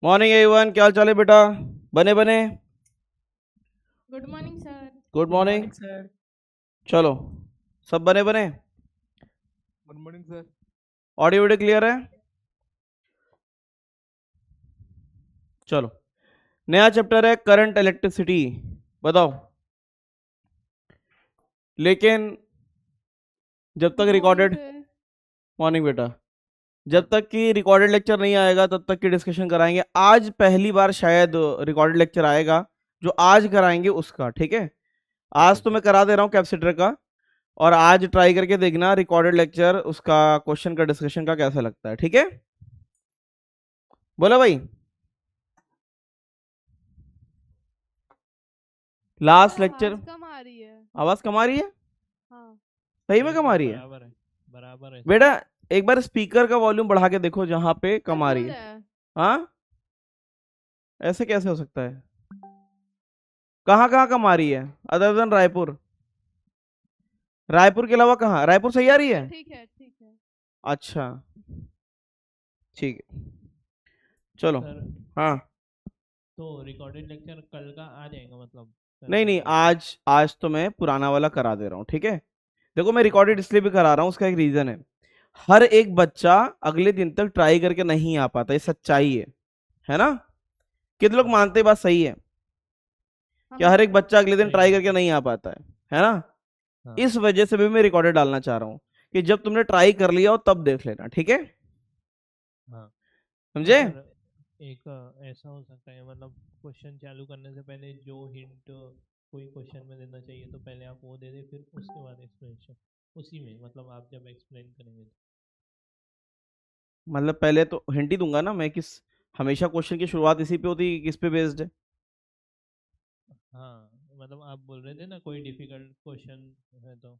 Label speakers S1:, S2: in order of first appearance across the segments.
S1: Morning everyone, क्या हाल चाल है बेटा? बने बने।
S2: Good morning sir.
S1: Good morning.
S3: Sir.
S1: चलो, सब बने बने।
S3: Good morning sir.
S1: Audio video clear है? चलो, नया चैप्टर है करंट इलेक्ट्रिसिटी। बताओ। लेकिन जब तक रिकॉर्डेड, मॉर्निंग बेटा, जब तक कि रिकॉर्डेड लेक्चर नहीं आएगा तब तक की डिस्कशन कराएंगे। आज पहली बार शायद रिकॉर्डेड लेक्चर आएगा, जो आज कराएंगे उसका, ठीक है? आज तो मैं करा दे रहा हूँ कैपेसिटर का, और आज ट्राई करके देखना रिकॉर्डेड लेक्चर उसका क्वेश्चन का डिस्कशन का कैसा लगता है, ठीक है? बोलो भाई। Last lecture.
S2: कम आ रही है।
S1: आवाज कम आ रही है?
S2: हाँ।
S1: सही में कम आ रही है?
S3: बराबर है, बराबर है
S1: बेटा एक बार स्पीकर का वॉल्यूम बढ़ा के देखो जहां पे कम आ रही है। हाँ, ऐसे कैसे हो सकता है? कहाँ कहाँ कम आ रही है अदर देन रायपुर? रायपुर के अलावा कहाँ? रायपुर सही आ रही है?
S2: ठीक है ठीक है।
S1: अच्छा, ठीक है, चलो।
S3: सर।
S1: हाँ,
S3: तो रिकॉर्डेड लेक्चर कल का आ जाएगा मतलब?
S1: नहीं नहीं, आज तो मैं पुराना वाला करा दे रहा हूँ, ठीक है? देखो, मैं रिकॉर्डेड इसलिए भी करा रहा हूँ, उसका एक रीजन है। हर एक बच्चा अगले दिन तक ट्राई करके नहीं आ पाता, ये सच्चाई है ना? कितने लोग मानते हैं बात सही है कि हर एक बच्चा अगले दिन ट्राई करके नहीं आ पाता है ना?
S3: हाँ।
S1: इस वजह से भी मैं रिकॉर्डेड डालना चाह रहा हूँ कि जब तुमने ट्राई कर लिया हो तब देख लेना, ठीक है?
S3: हाँ।
S1: समझे?
S3: सर, एक ऐसा हो सकता है मतलब क्वेश्चन चालू करने से पहले जो हिंट कोई क्वेश्चन में देना चाहिए तो पहले आप वो दे दे, फिर उसके बाद एक्सप्लेनेशन उसी में, मतलब आप जब एक्सप्लेन करेंगे तो।
S1: मतलब पहले तो हिंट ही दूंगा ना मैं, किस हमेशा क्वेश्चन की शुरुआत इसी पे होती है कि किस पे बेस्ड है।
S3: हाँ, मतलब आप बोल रहे थे ना कोई डिफिकल्ट क्वेश्चन है तो।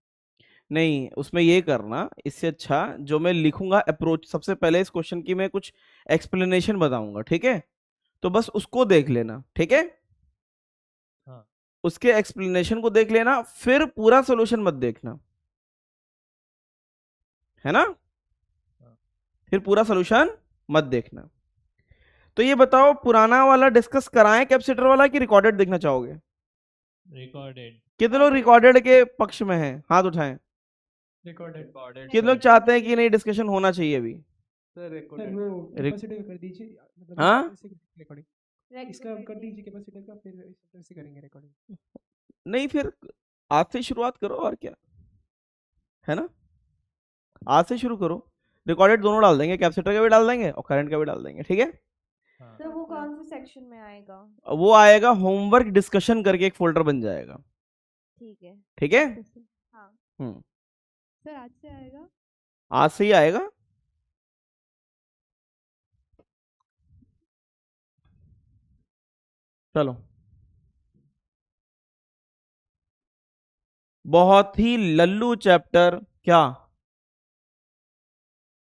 S1: नहीं, उसमें ये करना, इससे अच्छा जो मैं लिखूंगा अप्रोच, सबसे पहले इस क्वेश्चन की मैं कुछ एक्सप्लेनेशन बताऊंगा, ठीक है? तो बस उसको देख लेना, ठीक है?
S3: हाँ।
S1: उसके एक्सप्लेनेशन को देख लेना, फिर पूरा सोल्यूशन मत देखना, है ना?
S3: हाँ।
S1: फिर पूरा सोल्यूशन मत देखना। तो ये बताओ, पुराना वाला डिस्कस कराएं कैपेसिटर वाला कि रिकॉर्डेड देखना चाहोगे?
S3: रिकॉर्डेड।
S1: कितने लोग रिकॉर्डेड के पक्ष में हैं? हाथ उठाएं।
S3: रिकॉर्डेड
S1: कितने लोग चाहते हैं कि नहीं डिस्कशन होना चाहिए अभी?
S4: सर वो कैपेसिटर का कर दीजिए, मतलब
S1: हाँ,
S4: इससे रिकॉर्डिंग इसका कर दीजिए कैपेसिटर का, फिर इस तरह से करेंगे रिकॉर्डिंग।
S1: नहीं फिर आज से शुरुआत करो, और क्या है ना? आज से शुरू करो। रिकॉर्डेड दोनों डाल देंगे, कैपेसिटर का भी डाल देंगे और करंट का भी डाल देंगे, ठीक है?
S3: हाँ।
S2: तो वो कौन से सेक्शन में आएगा?
S1: वो आएगा होमवर्क डिस्कशन करके, एक फोल्डर बन जाएगा,
S2: ठीक है।
S1: ठीक है?
S2: हाँ
S1: हम्म,
S2: सर, आज से आएगा?
S1: आज से ही आएगा। चलो, बहुत ही लल्लू चैप्टर। क्या?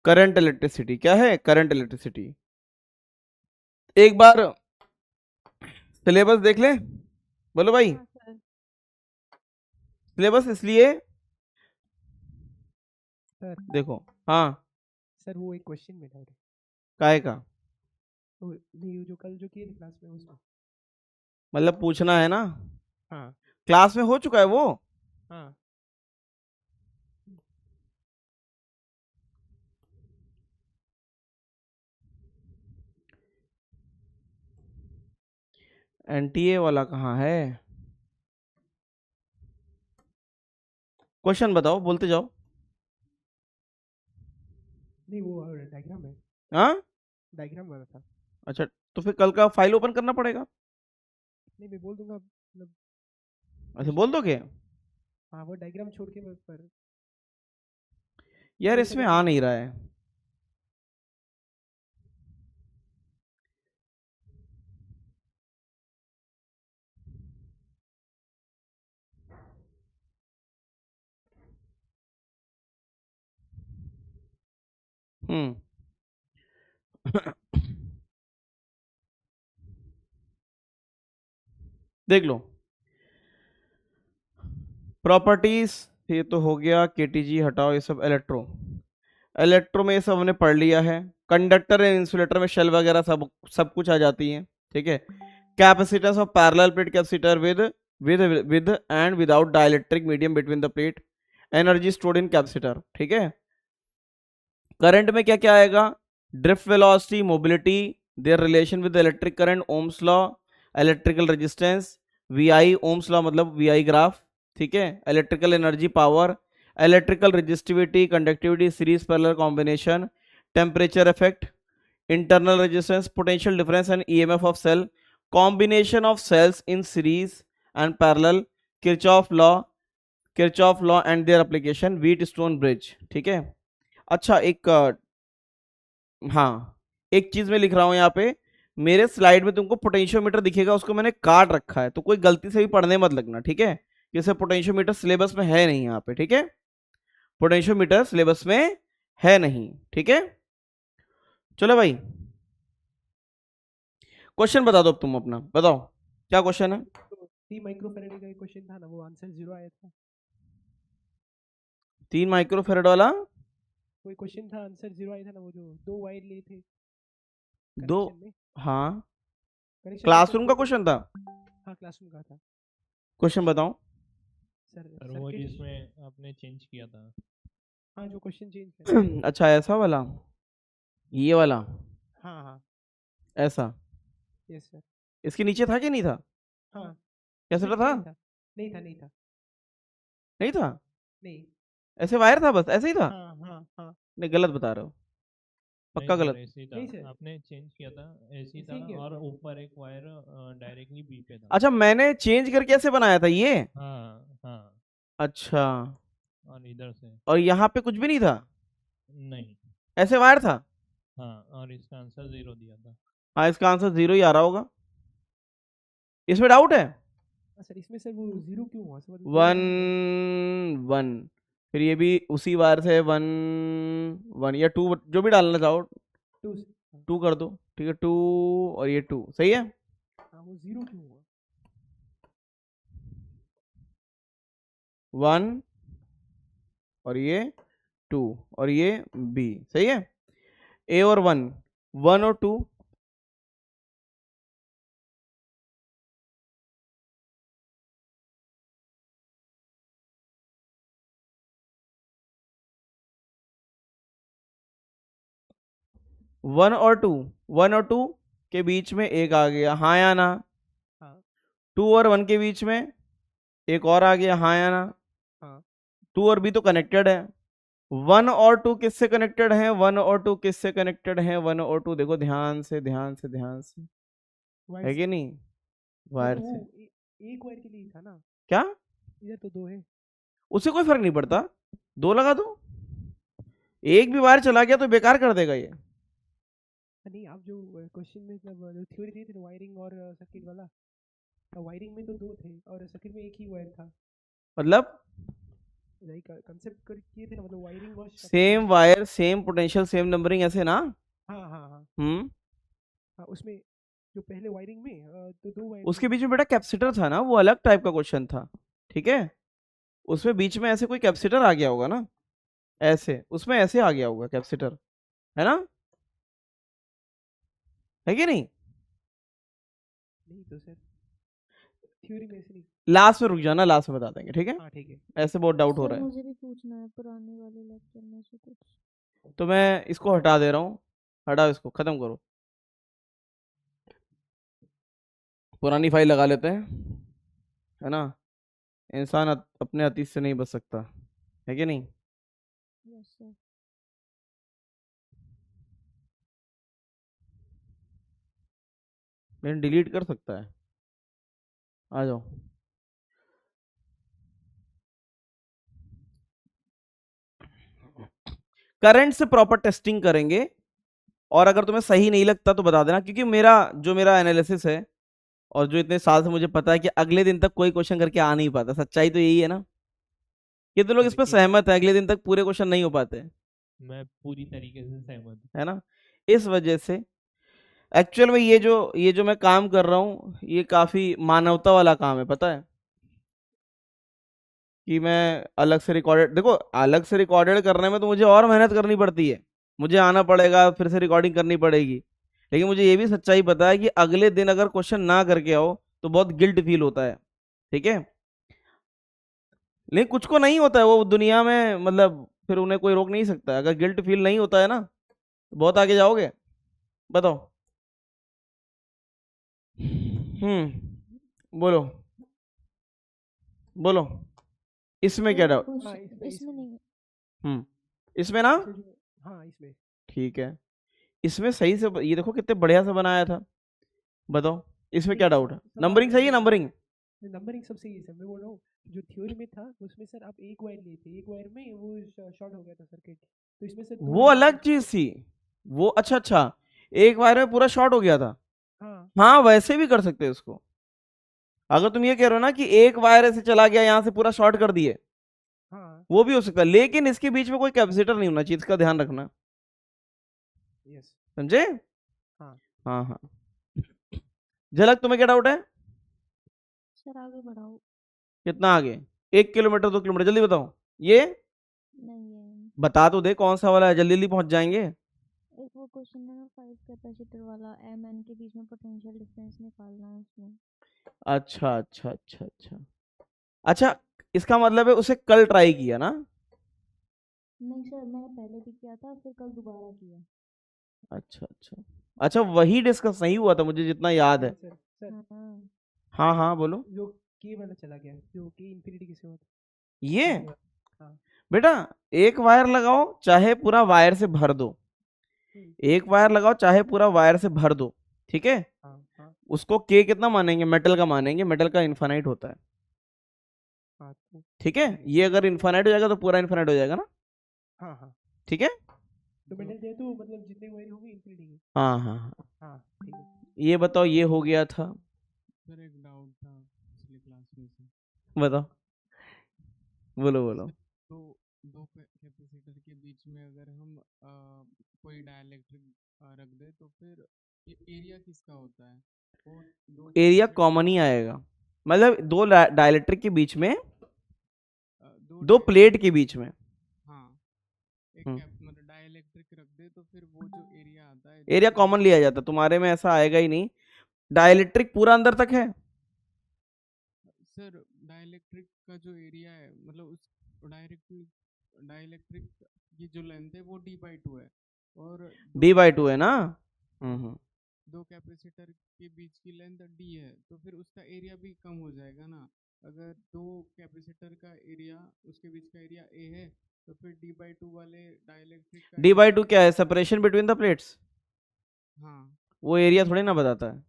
S1: Current electricity. क्या है करंट इलेक्ट्रिसिटी? एक बार सिलेबस देख ले। बोलो भाई।
S2: हाँ सर।
S1: सिलेबस इसलिए
S4: सर
S1: देखो। हाँ,
S4: सर वो एक क्वेश्चन मिला है,
S1: काहे का?
S4: वो नहीं, जो कल जो किए थे क्लास में उसमें।
S1: मतलब पूछना है ना?
S4: हाँ
S1: क्लास में हो चुका है वो।
S4: हाँ।
S1: एनटीए वाला कहाँ है? क्वेश्चन बताओ, बोलते जाओ।
S4: नहीं वो डायग्राम है,
S1: हाँ,
S4: डायग्राम वाला था।
S1: अच्छा, तो फिर कल का फाइल ओपन करना पड़ेगा।
S4: नहीं मैं बोल दूंगा, मतलब
S1: अच्छा, बोल दोगे?
S4: हाँ वो डायग्राम छोड़ के मैं पर
S1: यार
S4: वैसा
S1: इसमें
S4: करके
S1: आ नहीं रहा है। हम्म। देख लो, प्रॉपर्टीज, ये तो हो गया। केटीजी हटाओ, ये सब इलेक्ट्रो। इलेक्ट्रो में ये सब हमने पढ़ लिया है। कंडक्टर एंड इंसुलेटर में शेल वगैरह सब सब कुछ आ जाती है, ठीक है। Capacitance of parallel plate capacitor with and without dielectric medium between the plate, energy stored in capacitor, ठीक है। करंट में क्या क्या आएगा, drift velocity, mobility, there relation with electric current, Ohm's law, electrical resistance, VI, Ohm's law मतलब VI graph, ठीक है। Electrical energy, power, electrical resistivity, conductivity, series parallel combination, temperature effect, internal resistance, potential difference and EMF of cell, combination of cells in series and parallel, Kirchhoff law and their application, Wheatstone bridge, ठीक है। अच्छा हाँ एक चीज मैं लिख रहा हूं यहाँ पे, मेरे स्लाइड में तुमको पोटेंशियोमीटर दिखेगा, उसको मैंने काट रखा है, तो कोई गलती से भी पढ़ने मत लगना, ठीक है। जैसे पोटेंशियोमीटर सिलेबस में है नहीं यहाँ पे, ठीक है, पोटेंशियोमीटर सिलेबस में है नहीं, ठीक है। चलो भाई क्वेश्चन बता दो, अब तुम अपना बताओ क्या क्वेश्चन है।
S4: तो 3 माइक्रोफैराड का क्वेश्चन था ना, वो आंसर 0 आया था।
S1: 3 माइक्रोफैराड वाला
S4: कोई क्वेश्चन था, आंसर 0 आया था ना, वो जो 2 वायर लिए थे
S1: दो,
S4: कनेक्शन में।
S1: हाँ
S4: कनेक्शन में तो
S1: क्लासरूम का
S4: दो-
S1: क्वेश्चन था,
S4: हाँ क्लासरूम का था
S1: क्वेश्चन बताओ।
S4: सर।
S3: और वो
S4: सर्किट,
S3: जिसमें आपने चेंज किया था।
S4: हाँ जो क्वेश्चन चेंज किया।
S1: अच्छा ऐसा वाला, ये वाला
S4: हाँ हाँ
S1: ऐसा,
S4: यस सर।
S1: इसके नीचे था कि नहीं था,
S4: हाँ
S1: कैसे
S4: नहीं
S1: था,
S4: नहीं था नहीं था
S1: नहीं था,
S4: नहीं।
S1: ऐसे वायर था, बस ऐसे ही था।
S4: हाँ हाँ हाँ
S1: नहीं गलत बता रहे हो, पक्का
S3: नहीं सर,
S1: गलत।
S3: ऐसे ही
S4: नहीं
S3: था,
S4: सर।
S3: आपने चेंज किया था, ऐसे ही
S4: ऐसे ही
S3: था,
S4: किया
S3: और
S4: था।
S3: ऊपर एक वायर डायरेक्टली बी पे था।
S1: अच्छा मैंने चेंज करके ऐसे बनाया था ये,
S3: हाँ हाँ,
S1: अच्छा,
S3: और इधर से
S1: और यहाँ पे कुछ भी नहीं था,
S3: नहीं।
S1: ऐसे वायर था।
S3: हाँ, और इसका आंसर 0 दिया था।
S1: हाँ इसका आंसर 0 ही आ रहा होगा, इसमें डाउट है।
S4: सर इसमें सर वो 0 क्यों हुआ सर?
S1: 1 फिर ये भी उसी वायर से 1 1 या 2 जो भी डालना चाहो,
S4: 2
S1: 2 कर दो, ठीक है 2 और ये 2 सही है।
S4: हाँ वो 0 क्यों हुआ?
S1: 1 और ये 2 और ये बी, सही है। ए और 1 1 और 2, वन और टू के बीच में एक आ गया, हाँ या ना।
S4: हाँ
S1: 2 और 1 के बीच में एक और आ गया, हाँ या ना।
S4: हाँ
S1: 2 और बी तो कनेक्टेड है, 1 और 2 किससे कनेक्टेड है, 1 और 2 किससे कनेक्टेड है, 1 और 2 देखो ध्यान से ध्यान से ध्यान से,
S4: वायर
S1: है
S4: से।
S1: कि नहीं,
S4: हाँ,
S1: वायर
S4: तो वो
S1: से।
S4: एक वायर के लिए ही था ना,
S1: क्या,
S4: इधर तो 2 है।
S1: उससे कोई फर्क नहीं पड़ता, 2 लगा दो, एक भी वायर चला गया तो बेकार कर देगा ये।
S4: नहीं आप जो क्वेश्चन में मतलब जो थ्योरी दी थी ना वायरिंग और सर्किट वाला, तो वायरिंग में तो 2 थे और सर्किट में एक ही वायर था।
S1: मतलब
S4: यही कंसेप्ट कर किए थे ना, मतलब वायरिंग और
S1: same wire same potential same numbering ऐसे ना।
S4: हाँ हाँ हाँ हाँ उसमें जो पहले वायरिंग में तो 2 वायर
S1: उसके बीच में बेटा कैपेसिटर था ना, वो अलग टाइप का क्वेश्चन था, ठीक है। उसमें बीच में ऐसे कोई कैपेसिटर आ गया होगा ना, ऐसे उसमें ऐसे आ गया होगा कैपेसिटर, है ना, है कि नहीं।
S4: नहीं तो सर थ्योरी में ऐसे नहीं।
S1: लास्ट में रुक जाना, लास्ट में बता देंगे, ठीक है।
S4: हाँ ठीक है।
S1: ऐसे बहुत डाउट हो
S2: सर
S1: रहा है,
S2: मुझे भी पूछना है पुराने वाले लेक्चर में से कुछ।
S1: तो मैं इसको हटा दे रहा हूँ, हटाओ इसको, खत्म करो, पुरानी फाइल लगा लेते हैं, है ना। इंसान अपने अतीत से नहीं बच सकता, है कि नहीं।
S2: Yes sir.
S1: लेकिन डिलीट कर सकता है, आ जाओ। करंट से प्रॉपर टेस्टिंग करेंगे, और अगर तुम्हें सही नहीं लगता तो बता देना, क्योंकि मेरा एनालिसिस है और जो इतने साल से मुझे पता है कि अगले दिन तक कोई क्वेश्चन करके आ नहीं पाता, सच्चाई तो यही है ना। कितने लोग इस पर सहमत है, अगले दिन तक पूरे क्वेश्चन नहीं हो पाते,
S3: मैं पूरी तरीके से सहमत हूँ।
S1: है ना। इस वजह से एक्चुअल में ये जो मैं काम कर रहा हूँ, ये काफी मानवता वाला काम है, पता है कि मैं अलग से रिकॉर्डेड, देखो अलग से रिकॉर्डेड करने में तो मुझे और मेहनत करनी पड़ती है, मुझे आना पड़ेगा, फिर से रिकॉर्डिंग करनी पड़ेगी। लेकिन मुझे ये भी सच्चाई पता है कि अगले दिन अगर क्वेश्चन ना करके आओ तो बहुत गिल्ट फील होता है, ठीक है। लेकिन कुछ को नहीं होता है, वो दुनिया में मतलब फिर उन्हें कोई रोक नहीं सकता है। अगर गिल्ट फील नहीं होता है ना तो बहुत आगे जाओगे। बताओ। बोलो बोलो, इसमें क्या डाउट?
S4: हाँ
S2: इसमें
S4: इसमें
S2: नहीं,
S1: इसमें ना,
S4: इसमें हाँ इसमें
S1: ठीक है। इसमें सही से ये देखो कितने बढ़िया से बनाया था। बताओ इसमें क्या डाउट है? नंबरिंग सही है? नंबरिंग
S4: नंबरिंग सब सही है सर। मैं बोल रहा हूँ जो थ्योरी में था उसमें सर आप एक वायर लिए थे, एक वायर में वो शॉर्ट हो गया था सर्किट, तो इसमें सर
S1: वो अलग चीज थी वो। अच्छा अच्छा, एक वायर में पूरा शॉर्ट हो गया था।
S4: हाँ
S1: हाँ वैसे भी कर सकते हैं इसको। अगर तुम ये कह रहे हो ना कि एक वायर ऐसे चला गया यहाँ से पूरा शॉर्ट कर दिए,
S4: हाँ
S1: वो भी हो सकता है। लेकिन इसके बीच में कोई कैपेसिटर नहीं होना चाहिए, इसका ध्यान रखना,
S4: यस
S1: समझे?
S4: हाँ
S1: हाँ हाँ। झलक, तुम्हें क्या डाउट है?
S2: सर आगे बढ़ाओ।
S1: कितना आगे? 1 किलोमीटर 2 किलोमीटर? जल्दी बताओ। ये
S2: नहीं है,
S1: बता तो दे कौन सा वाला है, जल्दी जल्दी पहुंच जाएंगे।
S2: एक वो क्वेश्चन है ना 5 कैपेसिटर वाला, एम एन के बीच में पोटेंशियल डिफरेंस निकालना है उसमें।
S1: अच्छा अच्छा अच्छा अच्छा अच्छा, इसका मतलब है उसे कल ट्राई किया ना?
S2: नहीं सर, मैंने पहले भी किया था, फिर कल दोबारा किया।
S1: अच्छा अच्छा अच्छा, वही डिस्कस नहीं हुआ था मुझे जितना याद है।
S4: सर सर
S2: हाँ
S1: हाँ हाँ बोलो।
S4: जो के वाला चला गया, जो के इन्फिनिटी किसे होता
S1: ये
S4: है हाँ
S1: बेटा, एक वायर लगाओ चाहे पूरा वायर से भर दो, एक वायर लगाओ चाहे पूरा वायर से भर दो, ठीक है।
S4: हाँ हाँ
S1: उसको के कितना मानेंगे? मेटल का मानेंगे, मेटल का इन्फानाइट होता है,
S4: हाँ तो
S1: ठीक है। ये अगर इन्फानाइट हो जाएगा तो पूरा इन्फानाइट हो जाएगा ना,
S4: हाँ हाँ
S1: ठीक है।
S4: तो मेटल दिया तो मतलब जितने वायर होंगे इन्फिनिटी के।
S1: हाँ हाँ हाँ,
S4: हाँ ठीक है।
S1: ये बताओ, ये हो गया था।
S5: सर एक डाउट था पिछली क्लास में से।
S1: बताओ, बोलो बोलो।
S5: सर दो कैपेसिटर के बीच में अगर हम कोई डाइलेक्ट्रिक रख दे तो फिर एरिया किसका होता है? वो दो
S1: एरिया
S5: कैपेसिटर
S1: कॉमन ही आएगा, मतलब दो डाइलेक्ट्रिक के बीच में, दो
S5: डाइ-
S1: प्लेट के बीच में।
S5: हाँ एक
S1: हम्म।
S5: मतलब डाइलेक्ट्रिक रख दे तो फिर वो जो एरिया आता है
S1: एरिया कॉमन लिया जाता है, तुम्हारे में ऐसा आएगा ही नहीं। डाइलेक्ट्रिक पूरा अंदर तक है।
S5: सर डाइलेक्ट्रिक का जो एरिया है मतलब उस डाइलेक्ट्रिक की जो लेंथ है वो d/2 है और
S1: D/2 है ना। हम्म।
S5: दो कैपेसिटर के बीच की लेंथ d है तो फिर उसका एरिया भी कम हो जाएगा ना। अगर दो कैपेसिटर का एरिया उसके बीच का एरिया a है तो फिर d/2 वाले डाइलेक्ट्रिक का
S1: D/2 क्या है? Separation between the plates.
S5: हाँ
S1: वो एरिया थोड़ी ना बताता है।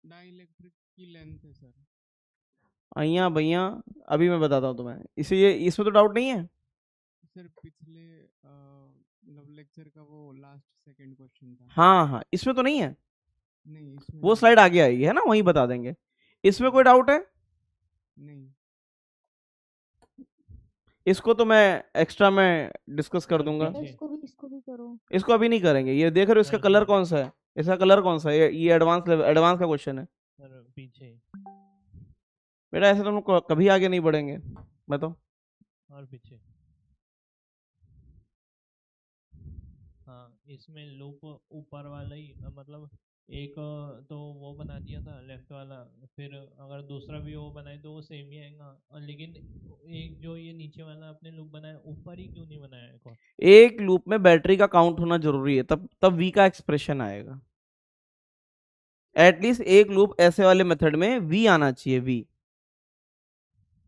S5: डाइलेक्ट्रिक की लेंथ है सर।
S1: अइया भैया, अभी मैं बताता हूँ तुम्हें, इसे ये इसमें तो डाउट नहीं है।
S5: सर पिछले मतलब लेक्चर का वो लास्ट सेकंड क्वेश्चन था।
S1: हाँ हाँ, इसमें तो नहीं है।
S5: नहीं इसमें
S1: वो
S5: नहीं
S1: स्लाइड आगे आएगी है ना, वहीं बता देंगे। इसमें कोई डाउट है?
S5: नहीं
S1: इसको तो मैं एक्स्ट्रा में डिस्कस कर दूंगा।
S3: पीछे।
S2: इसको भी करो।
S1: इसको अभी नहीं करेंगे। ये देख रहे हो इसका
S3: सर,
S1: कलर
S3: पीछे।
S1: कौन सा है? इसका कलर कौन सा है? ये एडवांस लेवल, एडवांस का क्वेश्चन है
S3: सर पीछे
S1: बेटा। ऐसे तुम लोग कभी आगे नहीं बढ़ेंगे, बताओ।
S3: और पीछे। हाँ इसमें लूप ऊपर वाला ही मतलब एक तो वो बना दिया था लेफ्ट वाला, फिर अगर दूसरा भी वो बनाए तो वो सेम ही आएगा। और लेकिन एक जो ये नीचे वाला आपने लूप बनाया ऊपर ही क्यों नहीं बनाया एक और?
S1: एक लूप में बैटरी का काउंट होना जरूरी है, तब तब वी का एक्सप्रेशन आएगा। एटलीस्ट एक लूप ऐसे वाले मेथड में वी आना चाहिए, वी।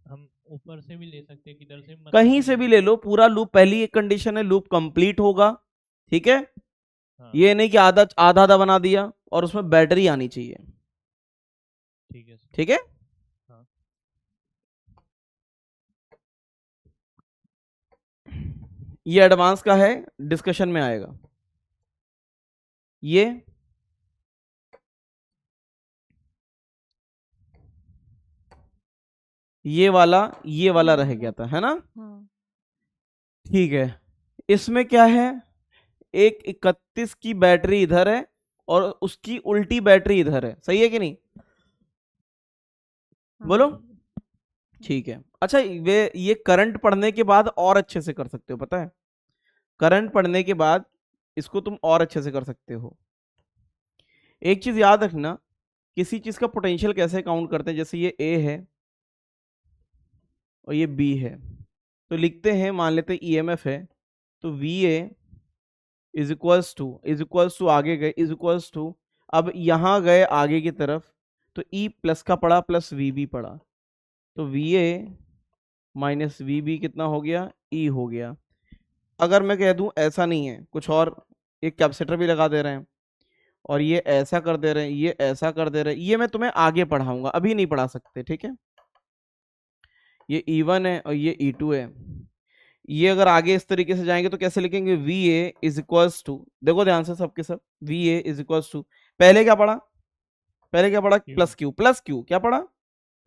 S3: हम ऊपर से भी ले सकते हैं किधर से, मतलब
S1: कहीं से भी ले लो, पूरा लूप। पहली एक कंडीशन है लूप कंप्लीट होगा, ठीक है।
S3: हाँ
S1: ये नहीं कि आधा आधा आधा बना दिया, और उसमें बैटरी आनी चाहिए,
S3: ठीक है सर।
S1: ठीक है।
S3: हाँ
S1: ये एडवांस का है, डिस्कशन में आएगा। ये वाला रह गया था, है ना।
S2: हाँ
S1: ठीक है। इसमें क्या है? एक 31 की बैटरी इधर है और उसकी उल्टी बैटरी इधर है, सही है कि नहीं?
S2: हाँ,
S1: बोलो।
S2: सही
S1: ठीक है। अच्छा, ये करंट पढ़ने के बाद और अच्छे से कर सकते हो, पता है। करंट पढ़ने के बाद इसको तुम और अच्छे से कर सकते हो। एक चीज याद रखना, किसी चीज का पोटेंशियल कैसे काउंट करते हैं, जैसे ये ए है और ये बी है, तो लिखते हैं, मान लेते हैं ईएमएफ है, तो V A is equals to आगे गए इज इक्वल्स टू, अब यहां गए आगे की तरफ, तो ई प्लस का पड़ा प्लस वी बी पड़ा, तो V A minus V B कितना हो गया, ई हो गया। अगर मैं कह दूं ऐसा नहीं है, कुछ और, एक कैपेसिटर भी लगा दे रहे हैं और ये ऐसा कर दे रहे हैं, ये ऐसा कर दे रहे हैं, ये मैं तुम्हें आगे पढ़ाऊंगा, अभी नहीं पढ़ा सकते, ठीक है। ये E1 है और ये E2 है। ये अगर आगे इस तरीके से जाएंगे तो कैसे लिखेंगे, V A is equals to, देखो ध्यान से सबके सब, V A is equals to, पहले क्या पढ़ा, प्लस क्यू क्या पढ़ा,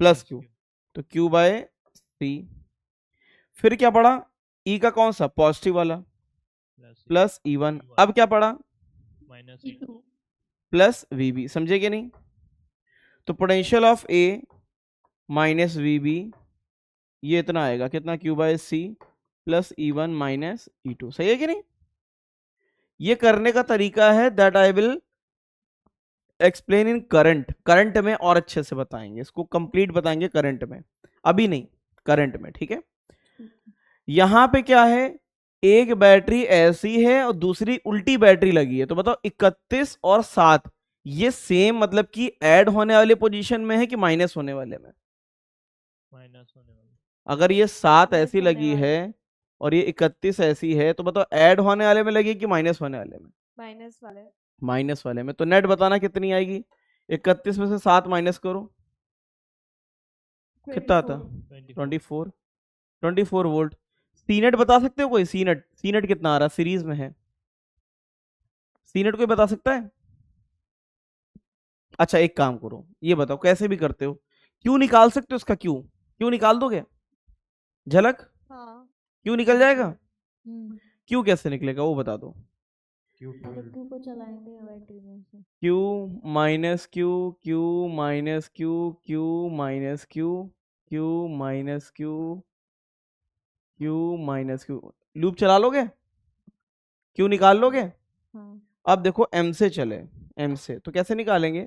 S1: प्लस क्यू, तो क्यू बाय सी। फिर क्या पढ़ा, ई का कौन सा, पॉजिटिव वाला, प्लस E1, अब क्या पढ़ा,
S3: माइनस
S1: प्लस वी बी, समझे कि नहीं। तो potential of A minus V B, ये इतना आएगा, कितना, Q by C plus E1 minus E2, सही है कि नहीं। ये करने का तरीका है that I will explain in current में, और अच्छे से बताएंगे इसको, कंप्लीट बताएंगे करंट में, अभी नहीं, करंट में, ठीक है। यहां पे क्या है, एक बैटरी ऐसी है और दूसरी उल्टी बैटरी लगी है, तो बताओ 31 और 7 ये सेम मतलब कि ऐड होने वाले पोजीशन में है कि माइनस होने वाले में,
S3: माइनस होने वाला,
S1: अगर ये 7 ऐसी लगी है और ये 31 ऐसी है, तो बताओ ऐड होने वाले में लगी कि माइनस होने वाले में, माइनस वाले में। तो नेट बताना कितनी आएगी, 31 में से 7 माइनस करो, कितना आता, 24 वोल्ट। सी नेट बता सकते हो कोई, सी नेट कितना आ रहा, सीरीज में है, सी नेट कोई बता सकता है। अच्छा एक काम करो, ये बताओ कैसे भी करते हो, क्यों निकाल सकते हो उसका, क्यों निकाल दोगे, झलक, क्यों निकल जाएगा, क्यों कैसे निकलेगा वो बता दो।
S2: क्यू को चलाएंगे बैटरी में से,
S1: Q minus Q, Q minus Q, Q minus Q, Q minus Q, Q minus Q, loop चला लोगे, क्यू निकाल लोगे।
S2: हाँ
S1: अब देखो एम से चले, एम से तो कैसे निकालेंगे,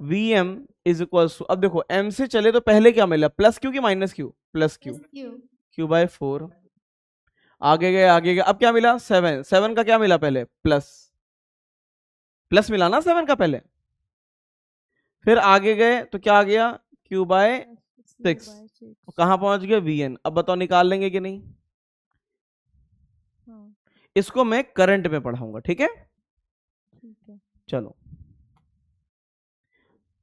S1: V M is equal to, अब देखो एम से चले तो पहले क्या मिला, प्लस क्यू की minus Q, plus Q, Q by 4, आगे गए, अब क्या मिला, 7 का क्या मिला पहले, प्लस मिला ना 7 का पहले, फिर आगे गए तो क्या आ गया, क्यू बाय 6, कहां पहुंच गया, वीएन। अब बताओ निकाल लेंगे कि नहीं,
S2: हाँ
S1: इसको मैं करंट में पढ़ाऊंगा, ठीक है।
S2: ठीक है।
S1: चलो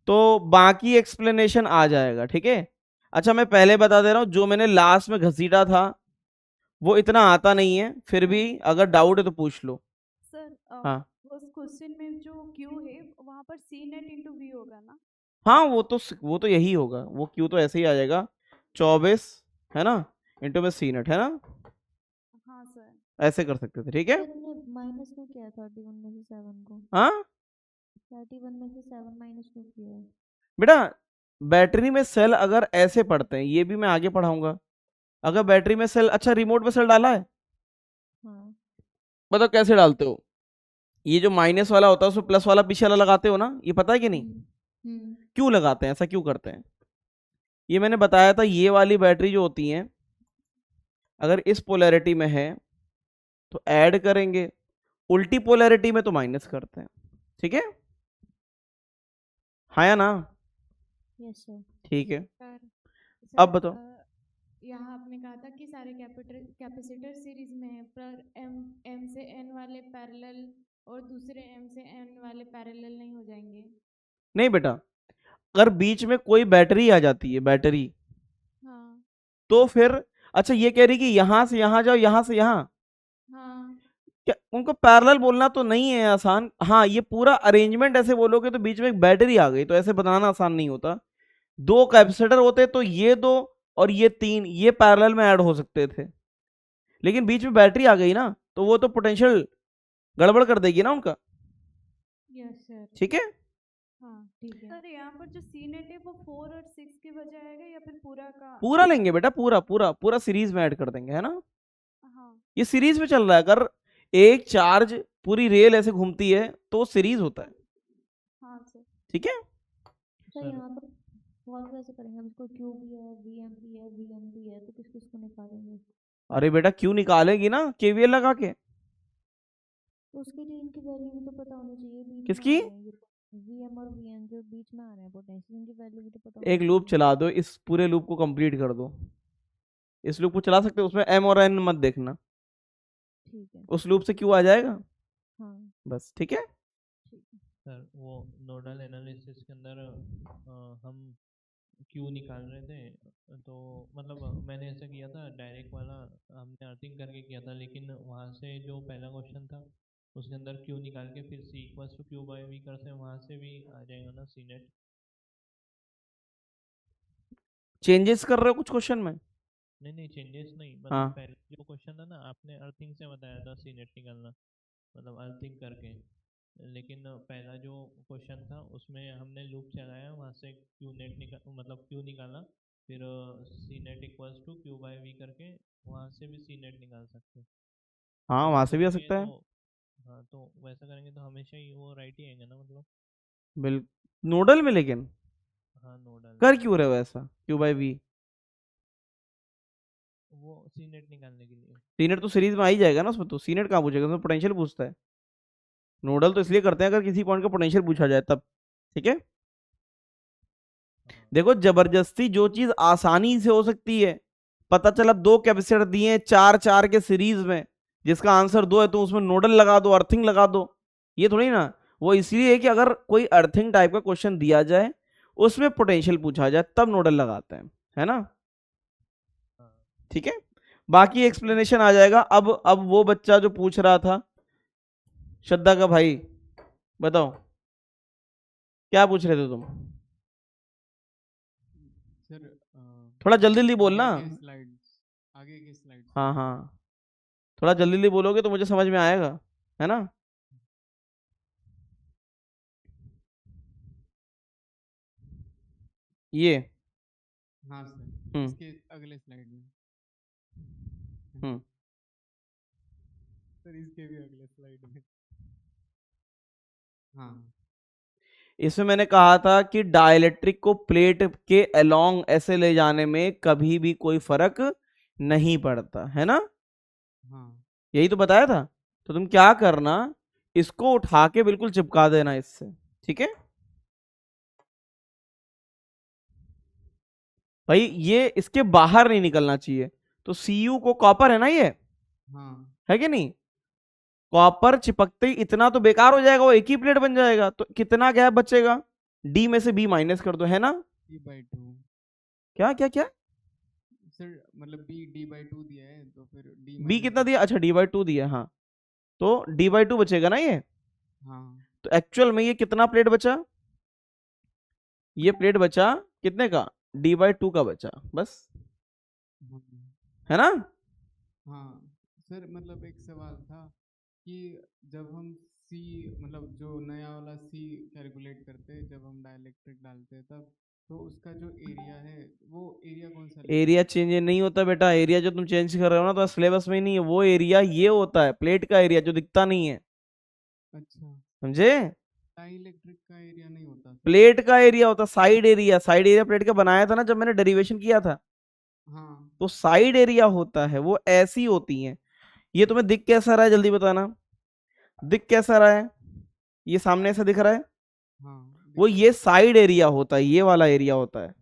S1: तो बाकी एक्सप्लेनेशन आ जाएगा, ठीक है। अच्छा मैं पहले बता दे रहा हूं, जो मैंने लास्ट में घसीटा था वो इतना आता नहीं है, फिर भी अगर डाउट है तो पूछ लो।
S6: सर
S1: हाँ
S6: उस क्वेश्चन में जो क्यू है वहाँ पर सी नेट इंटू वी होगा ना।
S1: हाँ वो तो यही होगा, वो क्यू तो ऐसे ही आ जाएगा, 24 है ना इंटू में सी नेट है ना,
S6: हाँ सर
S1: ऐसे कर सकते थे, ठीक है।
S2: माइनस क्यों किया 31 में से 7 को,
S1: हाँ
S2: 31 में से 7 माइनस क्यों किया है,
S1: बेटा बैटरी में सेल अगर ऐसे पड़ते हैं, ये भी मैं आगे पढ़ाऊंगा, अगर बैटरी में सेल, अच्छा रिमोट में सेल डाला है,
S2: हाँ
S1: बताओ कैसे डालते हो, ये जो माइनस वाला होता है उसमें प्लस वाला पीछे वाला लगाते हो ना, ये पता है कि नहीं, क्यों लगाते हैं, ऐसा क्यों करते हैं, ये मैंने बताया था, ये वाली बैटरी जो होती है अगर इस पोलैरिटी में है तो ऐड करेंगे, उल्टी पोलैरिटी में तो माइनस करते हैं, ठीक है, हाँ या ना,
S2: यस सर।
S1: ठीक है।
S6: सर
S1: अब बताओ।
S6: यहाँ आपने कहा था कि सारे कैपेसिटर सीरीज में है, पर एम से एन वाले पैरेलल और दूसरे एम से एन वाले पैरेलल नहीं हो जाएंगे।
S1: नहीं बेटा, अगर बीच में कोई बैटरी आ जाती है, बैटरी,
S6: हाँ
S1: तो फिर अच्छा ये कह रही कि यहां से यहां जाओ, यहां से यहां,
S6: हाँ
S1: क्या उनको पैरेलल बोलना तो नहीं है आसान, हाँ ये पूरा अरेंजमेंट ऐसे बोलोगे तो बीच में एक बैटरी आ गई, तो ऐसे बनाना आसान नहीं होता, 2 कैपेसिटर होते तो ये 2 और ये 3 ये पैरेलल में ऐड हो सकते थे, लेकिन बीच में बैटरी आ गई ना, तो वो तो पोटेंशियल गड़बड़ कर देगी ना उनका,
S6: यस सर
S1: ठीक है।
S6: हाँ ठीक है। सर यहाँ पर जो सी नेट है वो 4 और 6 के बजाय आएगा या फिर पूरा का,
S1: पूरा लेंगे बेटा, पूरा सीरीज में ऐड कर देंगे, है ना,
S6: हाँ
S1: ये सीरीज में चल रहा है, अगर एक चार्ज पूरी रेल ऐसे घूमती है तो सीरीज होता है,
S2: हाँ सर।
S1: ठीक है।
S2: सर यहाँ पर सॉल्व कैसे करेंगे? अब इसको क्यू भी है, वी एम भी है, वी एम भी है, तो किस किस को निकालेंगे?
S1: अरे बेटा क्यों निकालेगी ना, केवीएल लगा के।
S2: तो उसके लिए इनकी वैल्यू भी तो पता होनी चाहिए, बीच में
S1: किसकी?
S2: आ रहे हैं ये वी एम और वी एन जो बीच में आ रहे हैं पोटेंशियल, इनकी वैल्यू भी तो पता होनी
S1: एक लूप
S2: चाहिए।
S1: चला दो, इस पूरे लूप को कंप्लीट कर दो। इस लूप को चला सकते हो, उसमें एम और एन मत देखना,
S2: ठीक है।
S1: उस लूप से क्यू आ जाएगा
S2: हाँ
S1: बस, ठीक है।
S2: ठीक है।
S3: सर वो नोडल एनालिसिस के अंदर हम क्यू निकाल रहे थे, तो मतलब मैंने ऐसा किया था डायरेक्ट वाला, हमने अर्थिंग करके किया था, लेकिन वहाँ से जो पहला क्वेश्चन था उसके अंदर क्यू निकाल के फिर C equals to Q by V करते हैं, वहाँ से भी आ जाएगा ना सी नेट?
S1: चेंजेस कर रहे हो कुछ क्वेश्चन में?
S3: नहीं नहीं, चेंजेस नहीं, मतलब
S1: हाँ
S3: पहले जो क्वेश्चन था ना, आपने अर्थिंग से बताया था सी नेट निकालना, मतलब अर्थिंग करके, लेकिन पहला जो क्वेश्चन था उसमें हमने लूप चलाया, वहाँ से क्यू नेट निकाल मतलब क्यू निकाला, फिर C net equals to Q by V करके वहाँ से भी सी नेट निकाल सकते हैं।
S1: हाँ,
S3: वैसा
S1: वहां से भी आ
S3: करेंगे
S1: सकता है।
S3: तो, हाँ तो वैसा करेंगे तो हमेशा ही वो राइट ही आएंगे ना, मतलब।
S1: बिल नोडल में, लेकिन
S3: हाँ नोडल
S1: कर क्यों रहे हो ऐसा क्यू बाई वी?
S3: वो सी नेट निकालने के लिए।
S1: सीनेट तो सीरीज में आ ही जाएगा ना उसमें, तो सीनेट कहाँ पूछेगा, उसमें पोटेंशियल पूछता है। नोडल तो इसलिए करते हैं अगर किसी पॉइंट का पोटेंशियल पूछा जाए तब, ठीक है।
S3: हाँ
S1: देखो जबरदस्ती जो चीज आसानी से हो सकती है, पता चला दो कैपेसिटर दिए चार चार के सीरीज में, जिसका आंसर 2 है, तो उसमें नोडल लगा दो, अर्थिंग लगा दो, ये थोड़ी ना। वो इसलिए है कि अगर कोई अर्थिंग टाइप का क्वेश्चन दिया जाए, उसमें पोटेंशियल पूछा जाए, तब नोडल लगाते हैं, है ना,
S3: हाँ।
S1: ठीक है। बाकी एक्सप्लेनेशन आ जाएगा। अब वो बच्चा जो पूछ रहा था, श्रद्धा का भाई, बताओ क्या पूछ रहे थे तुम?
S5: सर
S1: थोड़ा जल्दी जल्दी बोलना।
S5: आगे के स्लाइड्स
S1: हाँ हाँ, थोड़ा जल्दी जल्दी बोलोगे तो मुझे समझ में आएगा, है ना। ये
S5: हाँ सर,
S1: हम्म
S5: इसके अगले स्लाइड में
S1: हम्म
S5: सर, इसके भी अगले स्लाइड में। हाँ
S1: इसमें मैंने कहा था कि डाइलेक्ट्रिक को प्लेट के अलोंग ऐसे ले जाने में कभी भी कोई फर्क नहीं पड़ता, है ना,
S5: हाँ
S1: यही तो बताया था। तो तुम क्या करना, इसको उठा के बिल्कुल चिपका देना इससे, ठीक है भाई, ये इसके बाहर नहीं निकलना चाहिए। तो सीयू को कॉपर है ना ये,
S5: हाँ
S1: है कि नहीं, कॉपर चिपकते ही इतना तो बेकार हो जाएगा, वो एक ही प्लेट बन जाएगा, तो कितना गैप बचेगा, डी में से बी माइनस कर दो, है ना।
S5: D/2
S1: क्या क्या क्या,
S5: सर, मतलब B D/2 दिया है, तो फिर D
S1: बी कितना दिया, अच्छा D/2 दिया, हाँ, तो D/2 बचेगा ना ये।
S5: हाँ
S1: तो एक्चुअल में ये कितना प्लेट बचा, ये प्लेट बचा कितने का, D/2 का बचा बस,
S5: हाँ
S1: है ना।
S5: हाँ सर, मतलब एक सवाल था कि जब हम C, मतलब जो नया वाला C कैलकुलेट करते हैं, जब हम डाइलेक्ट्रिक डालते हैं तब, तो उसका जो एरिया है वो एरिया कौन सा लेते
S1: एरिया
S5: हैं?
S1: चेंज नहीं होता बेटा, एरिया जो तुम चेंज कर रहे हो ना, तो सिलेबस में ही नहीं है वो एरिया, ये होता है प्लेट का एरिया जो दिखता नहीं है,
S5: अच्छा,
S1: समझे।
S5: डाइलेक्ट्रिक का एरिया नहीं होता सर?
S1: प्लेट का एरिया होता, side area, side area plate का बनाया था ना जब मैंने डेरिवेशन किया था,
S5: हाँ
S1: तो साइड एरिया होता है, वो ऐसी होती है। ये तुम्हें दिख कैसा रहा है, जल्दी बताना, दिख कैसा रहा है, ये सामने ऐसा दिख रहा है,
S5: हाँ
S1: वो ये साइड एरिया होता है, ये वाला एरिया होता है,